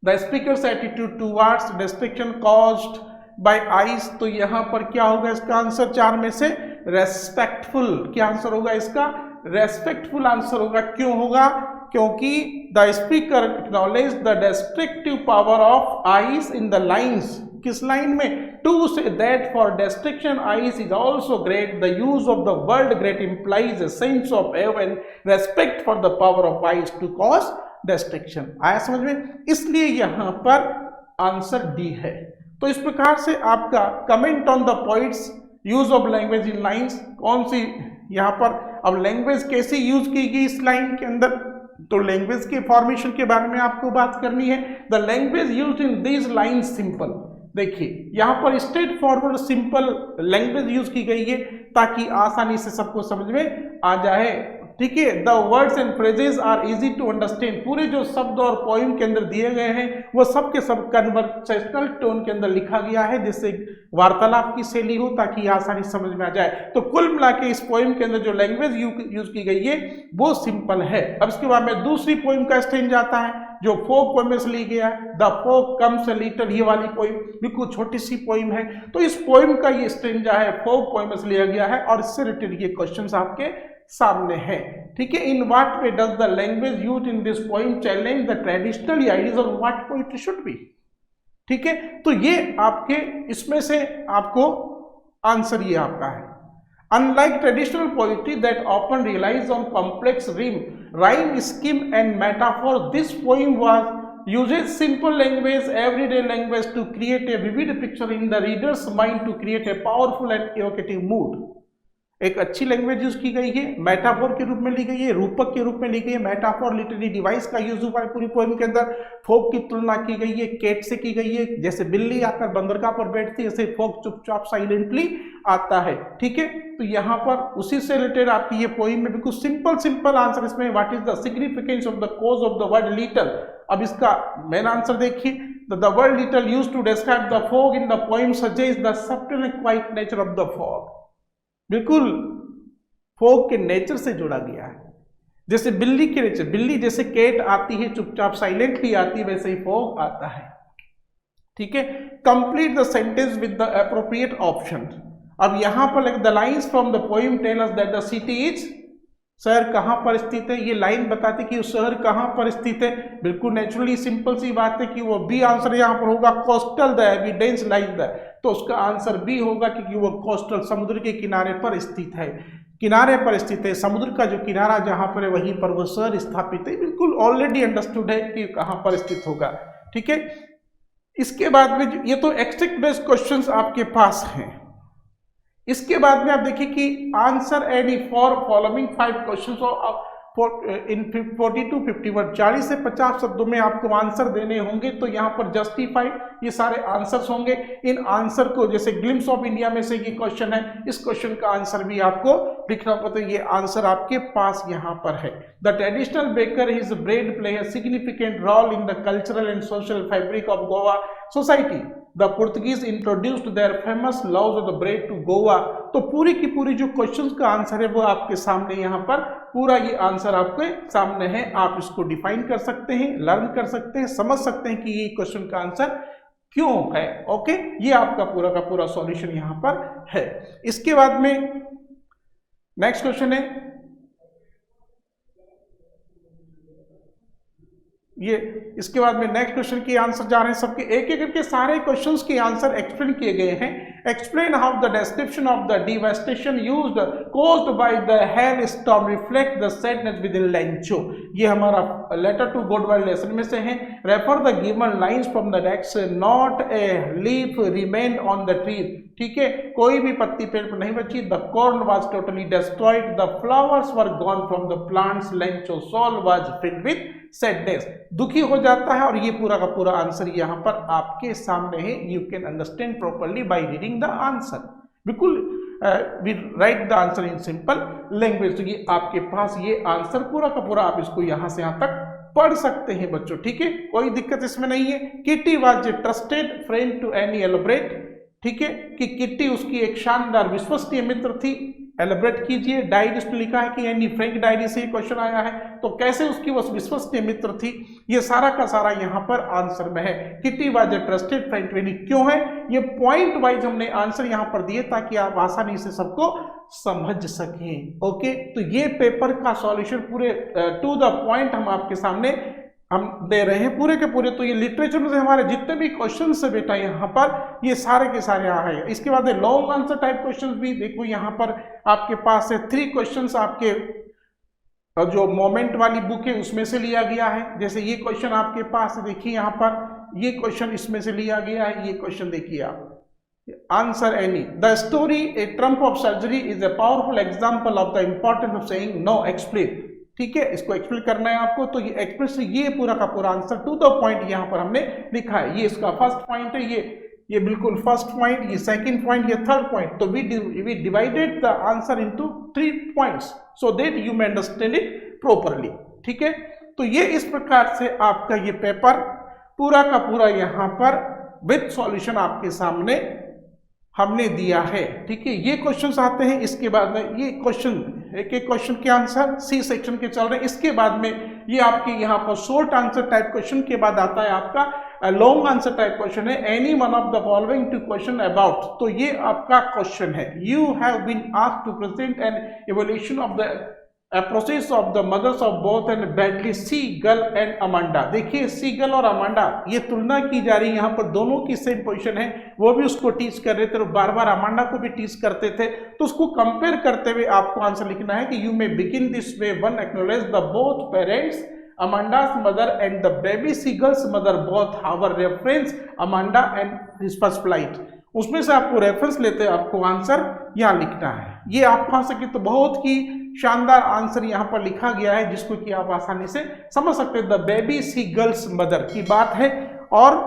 the speakers attitude towards destruction caused by ice. तो यहाँ पर क्या होगा इसका आंसर 4 में से, रेस्पेक्टफुल। क्या आंसर होगा इसका, रेस्पेक्टफुल आंसर होगा। क्यों होगा, क्योंकि the speaker acknowledge the destructive power of ice in the lines. किस लाइन में, to say that for destruction ice is also great, the use of the word great implies a sense of awe and respect for the power of ice to cause destruction. आया समझ में। इसलिए यहाँ पर answer D है। तो इस प्रकार से आपका comment on the points use of language in lines, कौन सी यहाँ पर अब लैंग्वेज कैसे यूज की गई इस लाइन के अंदर, तो लैंग्वेज के फॉर्मेशन के बारे में आपको बात करनी है। The language use in this line simple. देखिए यहाँ पर straight forward simple language use की गई है ताकि आसानी से सबको समझ में आ जाए, ठीक है। The words and phrases are easy to understand, पूरे जो शब्द और पोइम के अंदर दिए गए हैं वो सब के सब कन्वर्सेशनल टोन के अंदर लिखा गया है, जिससे वार्तालाप की शैली हो ताकि आसानी समझ में आ जाए। तो कुल मिला के इस पोइम के अंदर जो लैंग्वेज यूज की गई है वो सिंपल है। अब इसके बाद में दूसरी पोइम का स्टेंजा आता है जो फोक पोइम से ली गया है, the fog comes a little, ये वाली पोइम बिल्कुल छोटी सी पोइम है। तो इस पोइम का ये स्टेंजा है फोक पोइम से लिया गया है और इससे रिलेटेड ये क्वेश्चंस आपके सामने है। ठीक है, in what way does the language used in this poem challenge the traditional ideas of what poetry should be. ठीक है, तो ये आपके इसमें से आपको आंसर ये आपका है। Unlike traditional poetry that often relies on complex rhyme scheme and metaphor, this poem uses simple language, everyday language to create a vivid picture in the reader's mind to create a powerful and evocative mood. एक अच्छी language use की गई है, metaphor के रूप में ली गई है, रूपक के रूप में ली गई है। मेटाफोर लिटरेरी डिवाइस का यूज हुआ है पूरी पोएम के अंदर। फोक की तुलना की गई है कैट से की गई है, जैसे बिल्ली आकर बंदरगाह पर बैठती है ऐसे फोक चुपचाप साइलेंटली आता है। ठीक है, तो यहाँ पर उसी से रिलेटेड आपकी ये पोएम में बिल्कुल सिंपल आंसर इसमें, what is the significance of the cause of the word little. अब इसका मेन आंसर देखिए, the word little used to describe the fog in the poem suggest the subtle and quiet nature of the fog. बिल्कुल fog के nature से जोड़ा गया है, जैसे बिल्ली के नेचर, बिल्ली जैसे कैट आती है चुपचाप साइलेंटली आती है, वैसे ही फॉग आता है। ठीक है, complete the sentence with the appropriate option. अब यहां पर the lines from the poem tell us that the city is, शहर कहां पर स्थित है, ये लाइन बताती कि उस शहर कहां पर स्थित है। बिल्कुल नेचुरली सिंपल सी बात है कि वो बी आंसर यहां पर होगा, coastal the evidence like the, तो उसका आंसर बी होगा क्योंकि वो कोस्टल समुद्र के किनारे पर स्थित है, किनारे पर स्थित है। समुद्र का जो किनारा जहां पर है वहीं पर वो शहर स्थापित है। बिल्कुल ऑलरेडी अंडरस्टूड है कि कहां पर स्थित होगा। ठीक है, इसके बाद में ये तो एक्सट्रैक्ट बेस्ड क्वेश्चंस आपके पास हैं। इसके बाद में आप देखिए कि answer any for following 5 questions in 40 to 50 word, 40 से 50 शब्दों में आपको आंसर देने होंगे। तो यहाँ पर जस्टिफाइड ये सारे आंसर्स होंगे। इन आंसर को, जैसे ग्लिम्स ऑफ इंडिया में से ये क्वेश्चन है, इस क्वेश्चन का आंसर भी आपको लिखना होगा। तो ये आंसर आपके पास यहाँ पर है। The traditional baker his bread play a significant role in the cultural and social fabric of Goa society. The Portuguese introduced their famous loaves of the bread to Goa. तो पूरी की पूरी जो क्वेश्चंस का आंसर है वो आपके सामने यहाँ पर पूरा ये आंसर आपके सामने है। आप इसको डिफाइन कर सकते हैं, लर्न कर सकते हैं, समझ सकते हैं कि ये क्वेश्चन का आंसर क्यों है। ओके, ये आपका पूरा का पूरा सॉल्यूशन यहाँ पर है। इसके बाद में नेक्स्ट क्वेश्चन है ये, इसके बाद में नेक्स्ट क्वेश्चन के आंसर जा रहे हैं सबके एक एक करके, सारे क्वेश्चंस के आंसर एक्सप्लेन किए गए हैं। Explain how the description of the devastation used caused by the hail storm reflect the sadness within इन लेंचो। ये हमारा लेटर टू गॉडवाइल्ड लेसन में से है। Refer the given lines from the text, not a leaf remain on the tree. ठीक है, कोई भी पत्ती पेड़ पर नहीं बची। The corn was totally destroyed, the flowers were gone from the plants, Lencho soul was filled with sadness. दुखी हो जाता है। और ये पूरा का पूरा आंसर यहाँ पर आपके सामने है। You can understand properly by reading the answer. बिल्कुल we write the answer in simple language. तो ये आपके पास ये आंसर पूरा का पूरा, आप इसको यहाँ से यहाँ तक पढ़ सकते हैं बच्चों। ठीक है, कोई दिक्कत इसमें नहीं है। Kitty was a trusted friend to Anne एलोब्रेट। ठीक है, कि किट्टी उसकी एक शानदार विश्वसनीय मित्र थी। एलिब्रेट कीजिए, डायरी में लिखा है कि एनी फ्रैंक डायरी से क्वेश्चन आया है, तो कैसे उसकी वो विश्वसनीय मित्र थी, ये सारा का सारा यहाँ पर आंसर में है। Kitty was a trusted friend, क्यों है, ये पॉइंट वाइज हमने आंसर यहाँ पर दिए ताकि आप आसानी से सबको समझ सकें। ओके, तो ये पेपर का सॉल्यूशन पूरे टू द पॉइंट हम आपके सामने हम दे रहे हैं पूरे के पूरे। तो ये लिटरेचर में से हमारे जितने भी क्वेश्चन है बेटा यहाँ पर ये सारे के सारे आ रहे हैं। इसके बाद लॉन्ग आंसर टाइप क्वेश्चंस भी देखो यहाँ पर आपके पास है। 3 क्वेश्चंस आपके जो मोमेंट वाली बुक है उसमें से लिया गया है। जैसे ये क्वेश्चन आपके पास देखिए यहाँ पर, ये क्वेश्चन इसमें से लिया गया है। ये क्वेश्चन देखिए आप, answer any. The story A Trump of surgery is a powerful example of the importance of saying know explain. ठीक है, इसको एक्सप्लेन करना है आपको। तो ये एक्सप्रेस, ये पूरा का पूरा आंसर टू द पॉइंट यहाँ पर हमने लिखा है। ये इसका फर्स्ट पॉइंट है। ये ये बिल्कुल फर्स्ट पॉइंट, ये सेकंड पॉइंट, ये थर्ड पॉइंट। तो we divided the answer into 3 points so that you may understand it properly. ठीक है, तो ये इस प्रकार से आपका ये पेपर पूरा का पूरा यहाँ पर विद सॉल्यूशन आपके सामने हमने दिया है। ठीक है, ये क्वेश्चंस आते हैं, इसके बाद में ये क्वेश्चन एक एक क्वेश्चन के आंसर सी सेक्शन के चल रहे हैं। इसके बाद में ये आपके यहाँ पर शॉर्ट आंसर टाइप क्वेश्चन के बाद आता है आपका लॉन्ग आंसर टाइप क्वेश्चन है, any one of the following two question about. तो ये आपका क्वेश्चन है, you have been asked to present an evolution of the process of the mothers of both and badly seagull and Amanda. देखिए seagull और Amanda ये तुलना की जा रही है, यहाँ पर दोनों की सेम पोजीशन है, वो भी उसको टीच कर रहे थे और बार बार अमांडा को भी टीच करते थे। तो उसको कंपेयर करते हुए आपको आंसर लिखना है कि you may begin this way, one acknowledge the both parents Amanda's mother and the baby seagull's mother both have reference Amanda and his first flight। उसमें से आपको रेफरेंस लेते हैं, आपको आंसर यहाँ लिखना है। ये आप पढ़ सके तो बहुत ही शानदार आंसर यहाँ पर लिखा गया है, जिसको कि आप आसानी से समझ सकते हैं। द बेबी सीगल्स मदर की बात है, और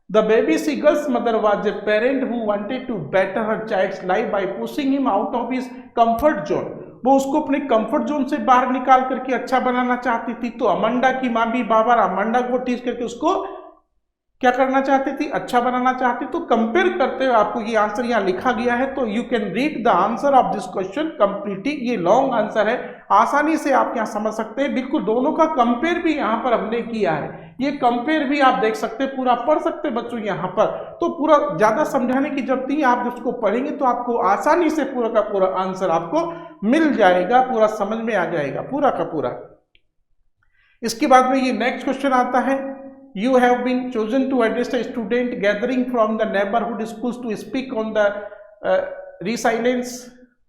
the baby seagull's mother was a parent who wanted to better her child's life by pushing him out of his comfort zone. वो उसको अपने कंफर्ट जोन से बाहर निकाल करके अच्छा बनाना चाहती थी। तो अमांडा की माँ भी बार बार अमांडा को टीच करके उसको क्या करना चाहती थी, अच्छा बनाना चाहती। तो कंपेयर करते हुए आपको ये आंसर यहाँ लिखा गया है। तो you can read the answer of this question completely. ये लॉन्ग आंसर है, आसानी से आप यहाँ समझ सकते हैं। बिल्कुल दोनों का कंपेयर भी यहाँ पर हमने किया है, ये कंपेयर भी आप देख सकते हैं, पूरा पढ़ सकते हैं बच्चों यहाँ पर। तो पूरा ज्यादा समझाने की जरूरत नहीं है, आप उसको पढ़ेंगे तो आपको आसानी से पूरा का पूरा आंसर आपको मिल जाएगा, पूरा समझ में आ जाएगा पूरा का पूरा। इसके बाद में ये नेक्स्ट क्वेश्चन आता है, you have been chosen to address a student gathering from the neighborhood schools to speak on the resilience,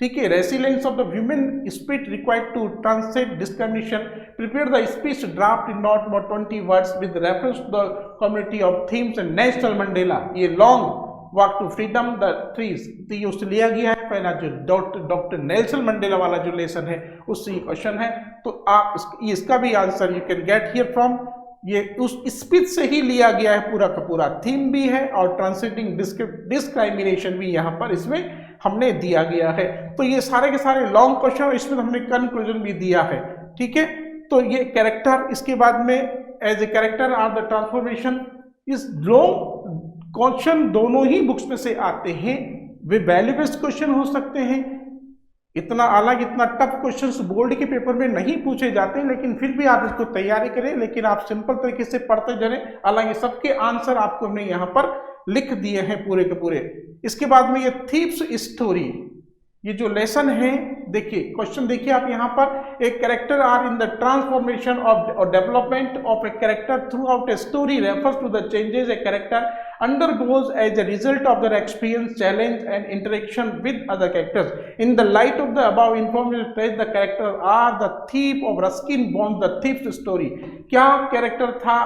ठीक है, resilience of the human spirit required to transcend discrimination। Prepare the speech draft in not more 20 words with reference to the community of themes and Nelson Mandela। ये long walk to freedom the trees, तो ये उससे लिया गया है पहला जो doctor Nelson Mandela वाला जो लेसन है उससे क्वेश्चन है। तो आप इसका भी answer you can get here from, ये उस स्पीच से ही लिया गया है पूरा का पूरा। थीम भी है और ट्रांसलेटिंग डिस्क्राइमिनेशन भी यहाँ पर इसमें हमने दिया गया है। तो ये सारे के सारे लॉन्ग क्वेश्चन और इसमें हमने कंक्लूजन भी दिया है। ठीक है, तो ये कैरेक्टर, इसके बाद में as a character are the transformation. इस लॉन्ग क्वेश्चन दोनों ही बुक्स में से आते हैं, वे वैल्यू बेस्ड क्वेश्चन हो सकते हैं। इतना अलग इतना टफ क्वेश्चंस बोर्ड के पेपर में नहीं पूछे जाते, लेकिन फिर भी आप इसको तैयारी करें, लेकिन आप सिंपल तरीके से पढ़ते जाएं। हालांकि सबके आंसर आपको हमने यहाँ पर लिख दिए हैं पूरे के पूरे। इसके बाद में ये थीव्स स्टोरी, ये जो लेसन है, देखिए क्वेश्चन देखिए आप यहाँ पर, एक character are in the transformation of और development of a character throughout a story refers to the changes a character undergoes as a result of their experience, challenge and interaction with other characters. In the light of the above information phrase, the character are the thief of Ruskin Bond, the thief's story। क्या character था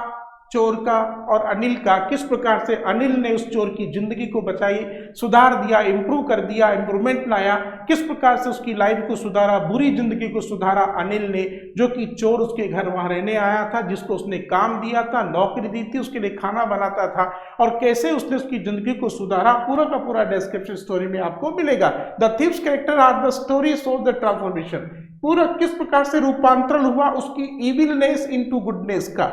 चोर का और अनिल का, किस प्रकार से अनिल ने उस चोर की जिंदगी को बचाई, सुधार दिया, इंप्रूव कर दिया, इंप्रूवमेंट लाया, किस प्रकार से उसकी लाइफ को सुधारा, बुरी जिंदगी को सुधारा अनिल ने, जो कि चोर उसके घर वहां रहने आया था, जिसको उसने काम दिया था, नौकरी दी थी, उसके लिए खाना बनाता था, और कैसे उसने उसकी जिंदगी को सुधारा, पूरा का पूरा डिस्क्रिप्शन स्टोरी में आपको मिलेगा। The thief's character are the story shows the transformation, पूरा किस प्रकार से रूपांतरण हुआ उसकी इविलनेस इनटू गुडनेस का।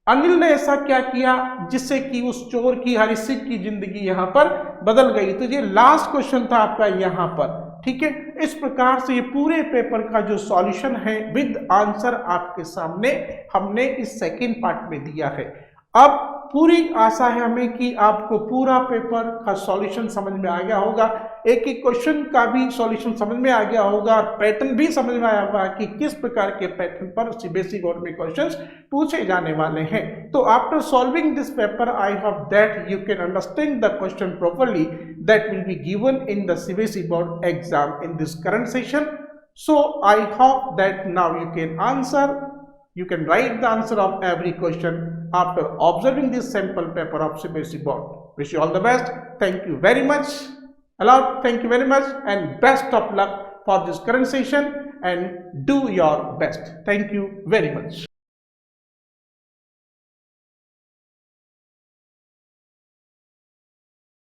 अनिल ने ऐसा क्या किया जिससे कि उस चोर की हरिसिक की जिंदगी यहाँ पर बदल गई। तो ये लास्ट क्वेश्चन था आपका यहाँ पर। ठीक है, इस प्रकार से ये पूरे पेपर का जो सॉल्यूशन है विद आंसर आपके सामने हमने इस सेकंड पार्ट में दिया है। अब पूरी आशा है हमें कि आपको पूरा पेपर का सॉल्यूशन समझ में आ गया होगा, एक एक क्वेश्चन का भी सॉल्यूशन समझ में आ गया होगा, और पैटर्न भी समझ में आया होगा कि किस प्रकार के पैटर्न पर सीबीएसई बोर्ड में क्वेश्चंस पूछे जाने वाले हैं। तो after solving this paper I hope that you can understand the question properly that will be given in the CBSE board exam in this current session. So I hope that now you can write the answer of every question after observing this sample paper of CBSE board. Wish you all the best. Thank you very much. Thank you very much and best of luck for this current session and do your best. Thank you very much.